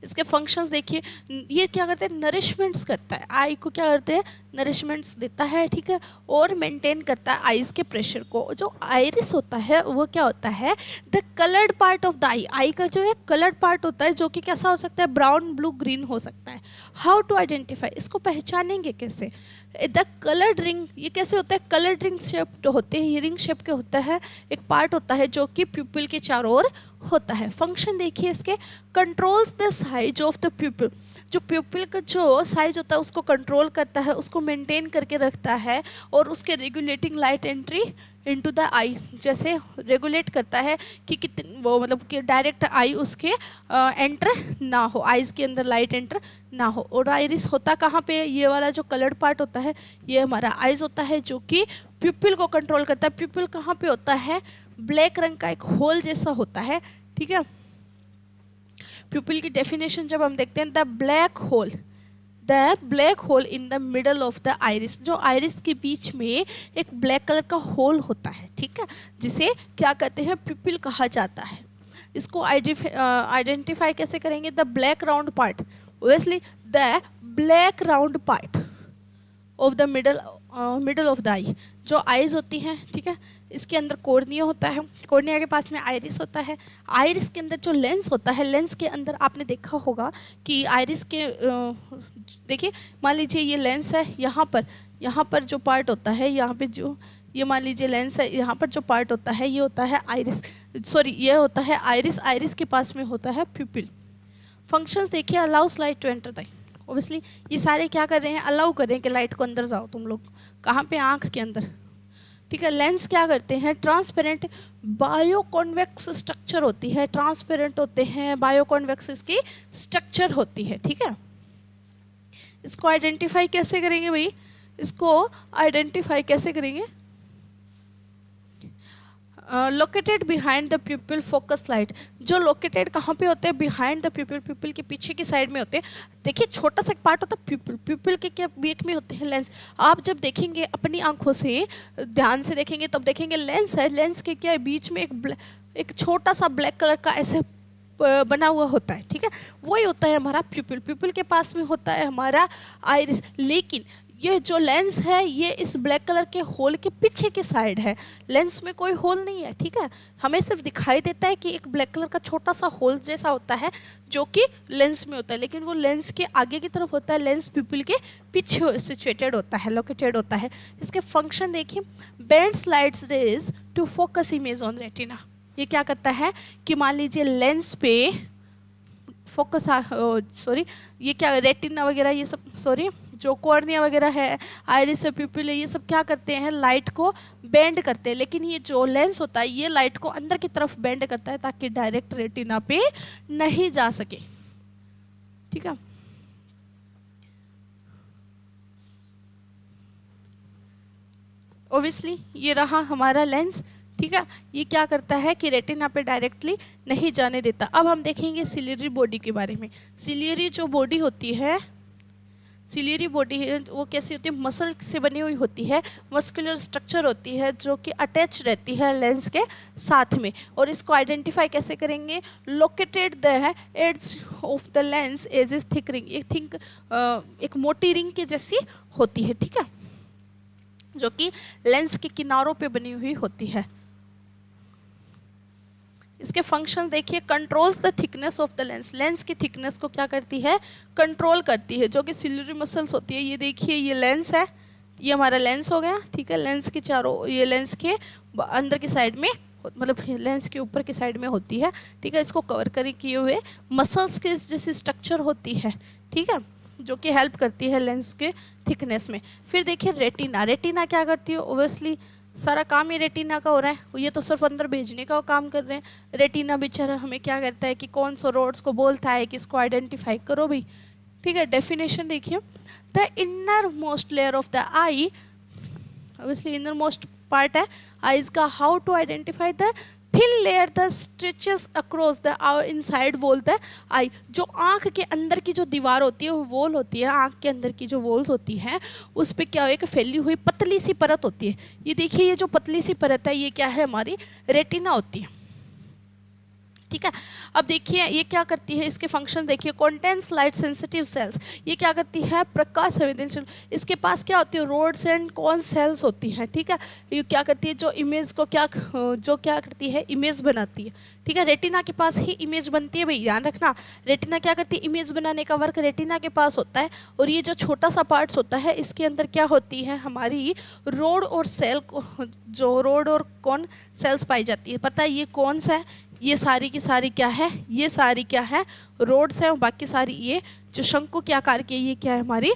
इसके फंक्शंस देखिए, ये क्या करते हैं, नरिशमेंट्स करता है, आई को क्या करते हैं, नरिशमेंट्स देता है, ठीक है, और मेंटेन करता है आईज के प्रेशर को। जो आइरिस होता है वो क्या होता है, the coloured part of the eye का जो है कलर्ड पार्ट होता है, जो कि कैसा हो सकता है, ब्राउन, ब्लू, ग्रीन हो सकता है। हाउ टू आइडेंटिफाई, इसको पहचानेंगे कैसे, द कलर्ड रिंग, ये कैसे होता है, कलर्ड रिंग शेप होते हैं, ये रिंग शेप के होता है, एक पार्ट होता है जो कि प्यूपिल के चारों ओर होता है। फंक्शन देखिए इसके, controls the size of the प्यूपिल, जो प्यूपिल का जो साइज होता है उसको कंट्रोल करता है, उसको मेंटेन करके रखता है, और उसके regulating light entry into the eye, जैसे रेगुलेट करता है कि कितने वो मतलब कि डायरेक्ट आई उसके एंटर ना हो, आइज़ के अंदर लाइट एंटर ना हो। और आइरिस होता कहाँ पे है, ये वाला जो कलर्ड पार्ट होता है ये हमारा आइज़ होता है, जो कि प्यूपिल को कंट्रोल करता है। प्यूपिल कहाँ पे होता है, ब्लैक रंग का एक होल जैसा होता है, ठीक है। प्यूपिल की डेफिनेशन जब हम देखते हैं, the black hole in the middle of the iris, जो आइरिस के बीच में एक ब्लैक कलर का होल होता है, ठीक है, जिसे क्या कहते हैं, प्यूपिल कहा जाता है। इसको आइडेंटिफाई कैसे करेंगे, the black round part, obviously the black round part of the middle of the eye, जो आइज होती हैं, ठीक है, इसके अंदर कॉर्निया होता है, कॉर्निया के पास में आइरिस होता है, आइरिस के अंदर जो लेंस होता है, लेंस के अंदर आपने देखा होगा कि आइरिस के देखिए, मान लीजिए ये लेंस है, यहाँ पर जो पार्ट होता है, यहाँ पे जो ये मान लीजिए लेंस है, यहाँ पर जो पार्ट होता है ये होता है आइरिस, सॉरी ये होता है आइरिस, आइरिस के पास में होता है प्यूपिल। फंक्शंस देखिए, allows light to enter the, obviously ये सारे क्या कर रहे हैं, अलाउ कर रहे हैं कि लाइट को अंदर जाओ तुम लोग, कहाँ पे, आँख के अंदर, ठीक है। लेंस क्या करते हैं, ट्रांसपेरेंट बायोकॉन्वेक्स स्ट्रक्चर होती है, ट्रांसपेरेंट होते हैं, बायोकॉन्वेक्स इसकी स्ट्रक्चर होती है, ठीक है। इसको आइडेंटिफाई कैसे करेंगे भाई, इसको आइडेंटिफाई कैसे करेंगे, located behind the प्यूपिल focus light, जो लोकेटेड कहाँ पे होते हैं, बिहाइंड द प्यूपिल, प्यूपिल के पीछे की साइड में होते हैं। देखिए छोटा सा एक पार्ट होता है प्यूपिल, प्यूपिल के क्या बीच में होते हैं लेंस। आप जब देखेंगे अपनी आंखों से ध्यान से देखेंगे तब देखेंगे लेंस है, लेंस के क्या बीच में एक छोटा सा ब्लैक कलर का ऐसे बना हुआ होता है, ठीक है, वही होता है हमारा प्यूपिल। प्यूपिल के पास में होता है हमारा आइरिस, लेकिन ये जो लेंस है ये इस ब्लैक कलर के होल के पीछे की साइड है, लेंस में कोई होल नहीं है, ठीक है, हमें सिर्फ दिखाई देता है कि एक ब्लैक कलर का छोटा सा होल जैसा होता है जो कि लेंस में होता है, लेकिन वो लेंस के आगे की तरफ होता है, लेंस प्यूपिल के पीछे सिचुएटेड होता है, लोकेटेड होता है। इसके फंक्शन देखिए, bends lights rays to focus image on retina, ये क्या करता है कि मान लीजिए लेंस पे फोकस ये क्या रेटिना वगैरह ये सब जो कॉर्निया वगैरह है, आइरिस प्यूपिल है, ये सब क्या करते हैं, लाइट को बेंड करते हैं, लेकिन ये जो लेंस होता है ये लाइट को अंदर की तरफ बेंड करता है ताकि डायरेक्ट रेटिना पे नहीं जा सके, ठीक है। ऑब्वियसली ये रहा हमारा लेंस, ठीक है, ये क्या करता है कि रेटिना पे डायरेक्टली नहीं जाने देता। अब हम देखेंगे सिलियरी बॉडी के बारे में। सिलियरी जो बॉडी होती है, सिलियरी बॉडी है वो कैसी होती है, मसल से बनी हुई होती है, मस्कुलर स्ट्रक्चर होती है जो कि अटैच रहती है लेंस के साथ में। और इसको आइडेंटिफाई कैसे करेंगे, located the edges of the lens edge is thick ring, एक मोटी रिंग के जैसी होती है, ठीक है, जो कि लेंस के किनारों पे बनी हुई होती है। इसके फंक्शन देखिए, controls the thickness of the lens, lens की थिकनेस को क्या करती है, कंट्रोल करती है, जो कि सिलियरी मसल्स होती है। ये देखिए ये लेंस है, ये हमारा लेंस हो गया, ठीक है, लेंस के चारों, ये लेंस के अंदर की साइड में मतलब लेंस के ऊपर की साइड में होती है, ठीक है, इसको कवर किए हुए मसल्स के जैसी स्ट्रक्चर होती है, ठीक है, जो कि हेल्प करती है लेंस के थिकनेस में। फिर देखिए रेटिना, रेटिना क्या करती है, ओबियसली सारा काम ही रेटिना का हो रहा है, ये तो सिर्फ अंदर भेजने का काम कर रहे हैं। रेटिना बेचारा हमें क्या करता है कि कौन सा रोड्स को बोलता है कि इसको आइडेंटिफाई करो भाई, ठीक है। डेफिनेशन देखिए, the innermost layer of the eye, obviously innermost part है आइज का, how to identify the thin layer the stretches across the inside wall the eye. जो आँख के अंदर की जो दीवार होती है, वो वॉल होती है, आँख के अंदर की जो वॉल्स होती हैं उस पर क्या हो, फैली हुई पतली सी परत होती है। ये देखिए, ये जो पतली सी परत है ये क्या है, हमारी रेटिना होती है, ठीक है। अब देखिए ये क्या करती है, इसके फंक्शन देखिए, कंटेंट्स लाइट सेंसिटिव सेल्स, ये क्या करती है, प्रकाश संवेदनशील। इसके पास क्या होती है, रोड्स एंड कॉन सेल्स होती हैं, ठीक है। ये क्या करती है, जो इमेज को क्या करती है, इमेज बनाती है, ठीक है। रेटिना के पास ही इमेज बनती है, भाई ध्यान रखना। रेटिना क्या करती है, इमेज बनाने का वर्क रेटिना के पास होता है। और ये जो छोटा सा पार्ट्स होता है, इसके अंदर क्या होती है, हमारी रोड और सेल, जो रोड और कौन सेल्स पाई जाती है। पता है ये कौन सा है, ये सारी की सारी क्या है, ये सारी क्या है, रोड्स है। और बाकी सारी ये जो शंकु के आकार की, ये क्या है, हमारी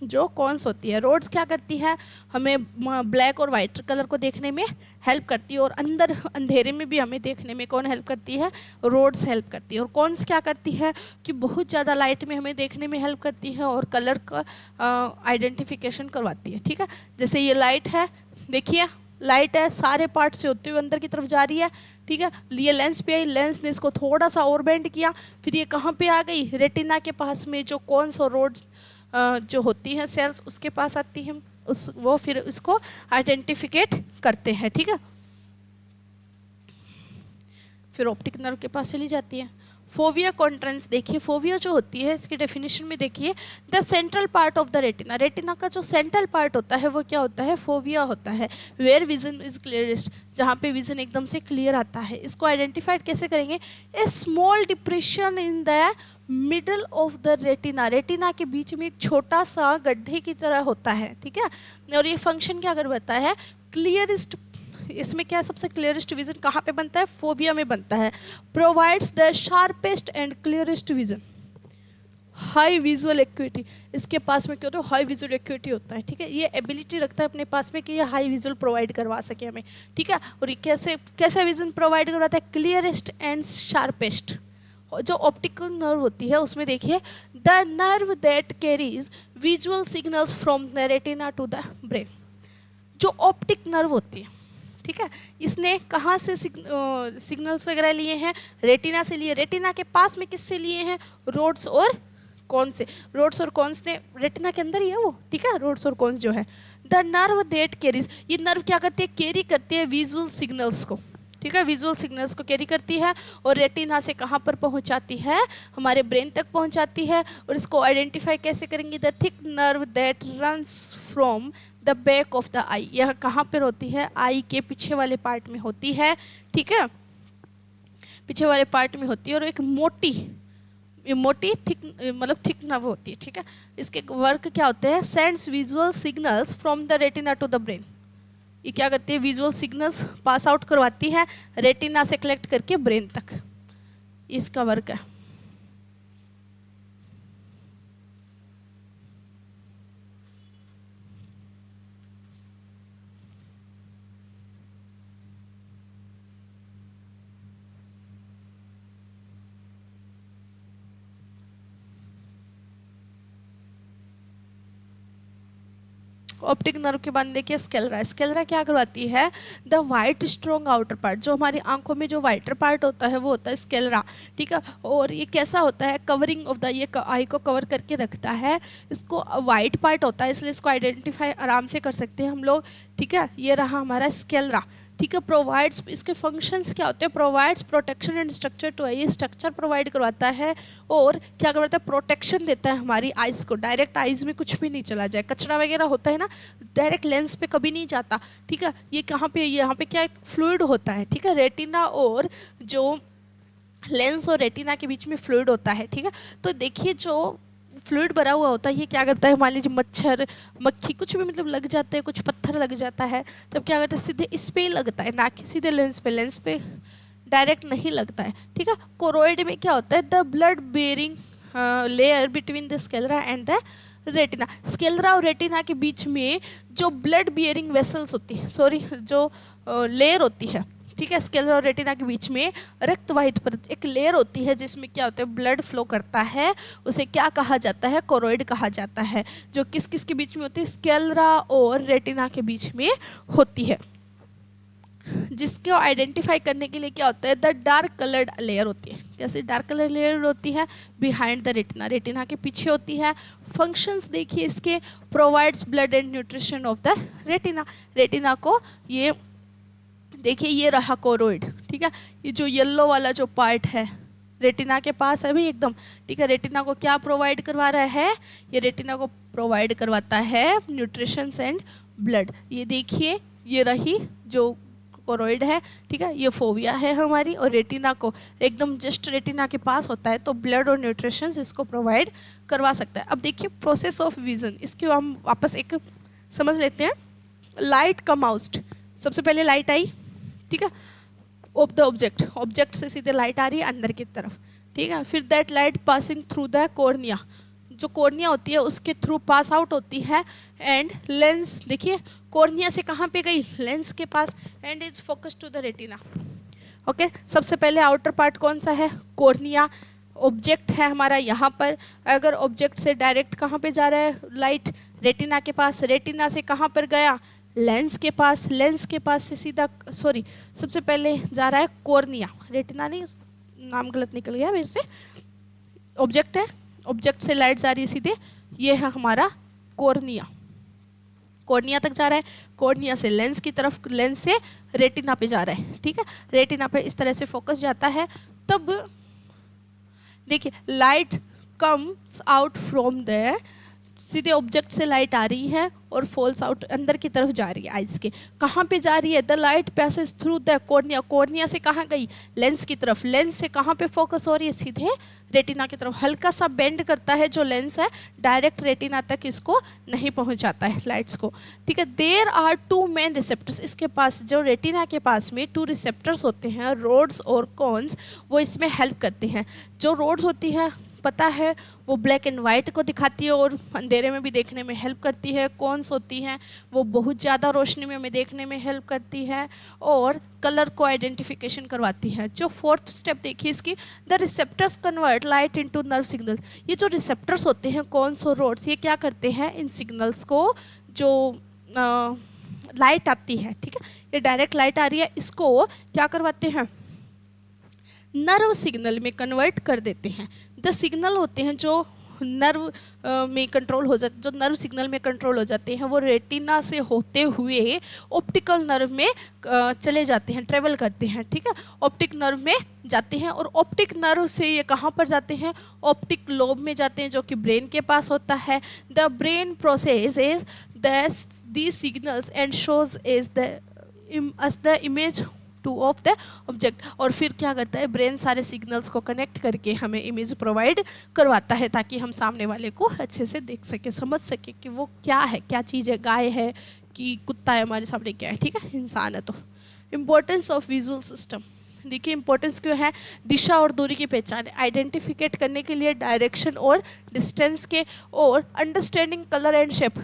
जो कॉन्स होती है। रोड्स क्या करती है, हमें ब्लैक और वाइट कलर को देखने में हेल्प करती है, और अंदर अंधेरे में भी हमें देखने में कौन हेल्प करती है, रोड्स हेल्प करती है। और कॉन्स क्या करती है कि बहुत ज़्यादा लाइट में हमें देखने में हेल्प करती है और कलर का आइडेंटिफिकेशन करवाती है, ठीक है। जैसे ये लाइट है, देखिए लाइट है, सारे पार्ट से होते हुए अंदर की तरफ जा रही है, ठीक है। ये लेंस पे आई, लेंस ने इसको थोड़ा सा और बेंड किया, फिर ये कहाँ पे आ गई, रेटिना के पास में, जो कॉन्स और रोड्स जो होती हैं सेल्स उसके पास आती हैं, वो फिर इसको आइडेंटिफिकेट करते हैं, ठीक है। फिर ऑप्टिक नर्व के पास चली जाती है। फोविया कॉन्ट्रेंस, देखिए फोविया जो होती है इसकी डेफिनेशन में देखिए, the central part of the retina, retina का जो सेंट्रल पार्ट होता है वो क्या होता है, फोविया होता है। वेयर विजन इज क्लियरेस्ट, जहाँ पे विजन एकदम से क्लियर आता है। इसको आइडेंटिफाइड कैसे करेंगे, a small depression in the middle of the retina, retina के बीच में एक छोटा सा गड्ढे की तरह होता है, ठीक है। और ये फंक्शन क्या करवाता है, क्लियरेस्ट, इसमें क्या है, सबसे क्लियरेस्ट विजन कहाँ पे बनता है, फोविया में बनता है। Provides the sharpest and clearest vision, high visual acuity, इसके पास में क्या होता है, हाई विजुअल एक्यूटी होता है, ठीक है। ये एबिलिटी रखता है अपने पास में कि ये हाई विजुअल प्रोवाइड करवा सके हमें, ठीक है। और ये कैसे विजन प्रोवाइड करवाता है, क्लियरेस्ट एंड शार्पेस्ट। जो ऑप्टिकल नर्व होती है उसमें देखिए, the nerve that carries visual signals from the retina to the brain, जो ऑप्टिक नर्व होती है, ठीक है, इसने कहाँ से सिग्नल्स वगैरह लिए हैं, रेटिना से लिए। रेटिना के पास में किससे लिए हैं, रोड्स और कॉन से। रोड्स और कॉन्स ने रेटिना के अंदर ही है वो, ठीक है, रोड्स और कॉन्स जो है। द नर्व दैट कैरीज, ये नर्व क्या करती है, कैरी करती है विजुअल सिग्नल्स को, ठीक है, विजुअल सिग्नल्स को कैरी करती है और रेटिना से कहाँ पर पहुँचाती है, हमारे ब्रेन तक पहुँचाती है। और इसको आइडेंटिफाई कैसे करेंगे, the thick nerve that runs from the back of the eye, यह कहाँ पर होती है, आई के पीछे वाले पार्ट में होती है, ठीक है, पीछे वाले पार्ट में होती है। और एक मोटी थिक, मतलब थिक नर्व होती है, ठीक है। इसके वर्क क्या होते हैं, sends visual signals from the retina to the brain, ये क्या करती है, विजुअल सिग्नल्स पास आउट करवाती है रेटिना से कलेक्ट करके ब्रेन तक, इसका वर्क है। ऑप्टिक नर्व के बाद देखिए स्केलरा, स्केलरा क्या करवाती है, the white strong outer part, जो हमारी आंखों में जो वाइटर पार्ट होता है वो होता है स्केलरा, ठीक है। और ये कैसा होता है, कवरिंग ऑफ द, ये आई को कवर करके रखता है, इसको वाइट पार्ट होता है इसलिए इसको आइडेंटिफाई आराम से कर सकते हैं हम लोग, ठीक है। ये रहा हमारा स्केलरा, ठीक है। प्रोवाइड्स, इसके फंक्शंस क्या होते हैं, provides protection and structure to eye, ये स्ट्रक्चर प्रोवाइड करवाता है और क्या करवाता है, प्रोटेक्शन देता है हमारी आइज़ को, डायरेक्ट आइज़ में कुछ भी नहीं चला जाए, कचरा वगैरह होता है ना, डायरेक्ट लेंस पे कभी नहीं जाता, ठीक है। ये कहाँ पे, यहाँ पे क्या एक फ्लूइड होता है, ठीक है, रेटिना और जो लेंस और रेटिना के बीच में फ्लूइड होता है, ठीक है। तो देखिए जो फ्लूइड भरा हुआ होता है ये क्या करता है, मान लीजिए मच्छर मक्खी कुछ भी मतलब लग जाते हैं, कुछ पत्थर लग जाता है, तब क्या करता है, सीधे इस पे ही लगता है, ना कि सीधे लेंस पे डायरेक्ट नहीं लगता है, ठीक है। कोरोइड में क्या होता है, the blood bearing layer between the sclera and the retina, sclera और रेटिना के बीच में जो ब्लड बियरिंग वेसल्स होती है, सॉरी जो लेयर होती है, ठीक है। स्क्लेरा और रेटिना के बीच में रक्त वाहित परत एक लेयर होती है जिसमें क्या होता है, ब्लड फ्लो करता है, उसे क्या कहा जाता है, कोरोइड कहा जाता है, जो किस किस के बीच में होती है, स्क्लेरा और रेटिना के बीच में होती है। जिसको आइडेंटिफाई करने के लिए क्या होता है, द डार्क कलर्ड लेयर होती है। कैसे डार्क कलर लेयर होती है, बिहाइंड द रेटिना, रेटिना के पीछे होती है। फंक्शंस देखिए इसके, provides blood and nutrition of the retina, retina को ये देखिए ये रहा कोरोइड, ठीक है। ये जो येलो वाला जो पार्ट है रेटिना के पास है भी एकदम, ठीक है। रेटिना को क्या प्रोवाइड करवा रहा है, ये रेटिना को प्रोवाइड करवाता है न्यूट्रिशंस एंड ब्लड। ये देखिए ये रही जो कोरोइड है, ठीक है। ये फोविया है हमारी, और रेटिना को एकदम जस्ट रेटिना के पास होता है, तो ब्लड और न्यूट्रिशंस इसको प्रोवाइड करवा सकता है। अब देखिए प्रोसेस ऑफ विजन, इसके हम वापस एक समझ लेते हैं। लाइट कम आउट, सबसे पहले लाइट आई, ठीक है, ऑफ द ऑब्जेक्ट, ऑब्जेक्ट से सीधे लाइट आ रही है अंदर की तरफ, ठीक है। फिर that light passing through the cornea, जो कॉर्निया होती है उसके थ्रू पास आउट होती है, एंड लेंस देखिए कॉर्निया से कहाँ पे गई, लेंस के पास, and is focus to the retina. Okay, सबसे पहले आउटर पार्ट कौन सा है, कॉर्निया, ऑब्जेक्ट है हमारा यहाँ पर। अगर ऑब्जेक्ट से डायरेक्ट कहाँ पे जा रहा है लाइट, रेटिना के पास, रेटिना से कहाँ पर गया, लेंस के पास, लेंस के पास से सीधा सबसे पहले जा रहा है कॉर्निया, रेटिना नहीं, नाम गलत निकल गया मेरे से, ऑब्जेक्ट है, ऑब्जेक्ट से लाइट जा रही है सीधे, ये है हमारा कॉर्निया, कॉर्निया तक जा रहा है, कॉर्निया से लेंस की तरफ, लेंस से रेटिना पे जा रहा है, ठीक है। रेटिना पे इस तरह से फोकस जाता है, तब देखिए light comes out from the, सीधे ऑब्जेक्ट से लाइट आ रही है और फॉल्स आउट, अंदर की तरफ जा रही है आइज के, कहाँ पे जा रही है, the light passage through the cornea, cornea से कहाँ गई, लेंस की तरफ, लेंस से कहाँ पे फोकस हो रही है, सीधे रेटिना की तरफ, हल्का सा बेंड करता है जो लेंस है, डायरेक्ट रेटिना तक इसको नहीं पहुंचाता है लाइट्स को, ठीक है। There are two main receptors, इसके पास जो रेटिना के पास में 2 रिसेप्टर्स होते हैं, रोड्स और कॉन्स, वो इसमें हेल्प करते हैं। जो रोड्स होती है पता है वो ब्लैक एंड वाइट को दिखाती है और अंधेरे में भी देखने में हेल्प करती है, कॉन्स होती हैं वो बहुत ज़्यादा रोशनी में हमें देखने में हेल्प करती है और कलर को आइडेंटिफिकेशन करवाती है। जो 4th स्टेप देखिए इसकी, the receptors convert light into nerve signals, ये जो रिसेप्टर्स होते हैं कॉन्स और रोड्स, ये क्या करते हैं, इन सिग्नल्स को, जो लाइट आती है, ठीक है, ये डायरेक्ट लाइट आ रही है, इसको क्या करवाते हैं, नर्व सिग्नल में कन्वर्ट कर देते हैं। द सिग्नल होते हैं जो नर्व में कंट्रोल हो जाते, जो नर्व सिग्नल में कंट्रोल हो जाते हैं, वो रेटिना से होते हुए ऑप्टिकल नर्व में चले जाते हैं, ट्रेवल करते हैं, ठीक है, ऑप्टिक नर्व में जाते हैं, और ऑप्टिक नर्व से ये कहाँ पर जाते हैं, ऑप्टिक लोब में जाते हैं, जो कि ब्रेन के पास होता है। The brain process is these signals and shows is the image two of the object, और फिर क्या करता है, ब्रेन सारे सिग्नल्स को कनेक्ट करके हमें इमेज प्रोवाइड करवाता है, ताकि हम सामने वाले को अच्छे से देख सके, समझ सके कि वो क्या है, क्या चीज़ है, गाय है कि कुत्ता है हमारे सामने, क्या है, ठीक है, इंसान है। तो इम्पोर्टेंस ऑफ विजुअल सिस्टम, देखिए इंपॉर्टेंस क्यों है, दिशा और दूरी की पहचान, आइडेंटिफिकेट करने के लिए डायरेक्शन और डिस्टेंस के, और understanding colour and shape,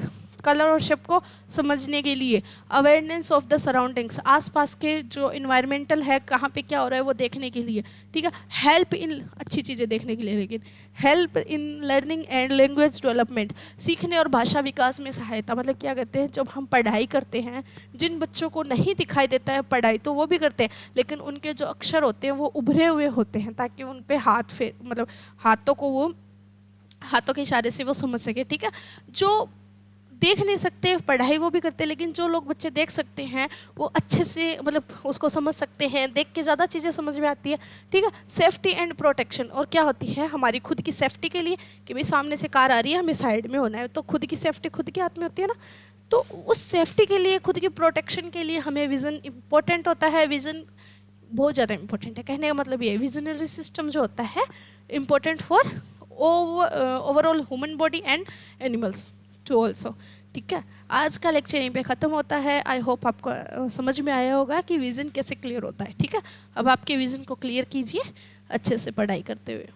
colour और शेप को समझने के लिए, अवेयरनेस ऑफ द सराउंडिंग्स, आसपास के जो इन्वायरमेंटल है कहाँ पे क्या हो रहा है वो देखने के लिए, ठीक है। हेल्प इन, अच्छी चीज़ें देखने के लिए, लेकिन help in learning and language development, सीखने और भाषा विकास में सहायता, मतलब क्या करते हैं, जब हम पढ़ाई करते हैं, जिन बच्चों को नहीं दिखाई देता है पढ़ाई तो वो भी करते हैं, लेकिन उनके जो अक्षर होते हैं वो उभरे हुए होते हैं, ताकि उन पे हाथ फेर, मतलब हाथों को वो, हाथों के इशारे से वो समझ सके, ठीक है। जो देख नहीं सकते पढ़ाई वो भी करते हैं, लेकिन जो लोग बच्चे देख सकते हैं वो अच्छे से मतलब उसको समझ सकते हैं, देख के ज़्यादा चीज़ें समझ में आती है, ठीक है। सेफ्टी एंड प्रोटेक्शन, और क्या होती है हमारी खुद की सेफ्टी के लिए, कि भाई सामने से कार आ रही है हमें साइड में होना है, तो खुद की सेफ्टी खुद के हाथ में होती है ना, तो उस सेफ्टी के लिए, खुद की प्रोटेक्शन के लिए हमें विज़न इम्पोर्टेंट होता है। विज़न बहुत ज़्यादा इम्पोर्टेंट है, कहने का मतलब ये विजनरी सिस्टम जो होता है important for overall human body and animals too also, ठीक है। आज का लेक्चर यहीं पे ख़त्म होता है। आई होप आपको समझ में आया होगा कि विज़न कैसे क्लियर होता है, ठीक है। अब आपके विज़न को क्लियर कीजिए अच्छे से पढ़ाई करते हुए।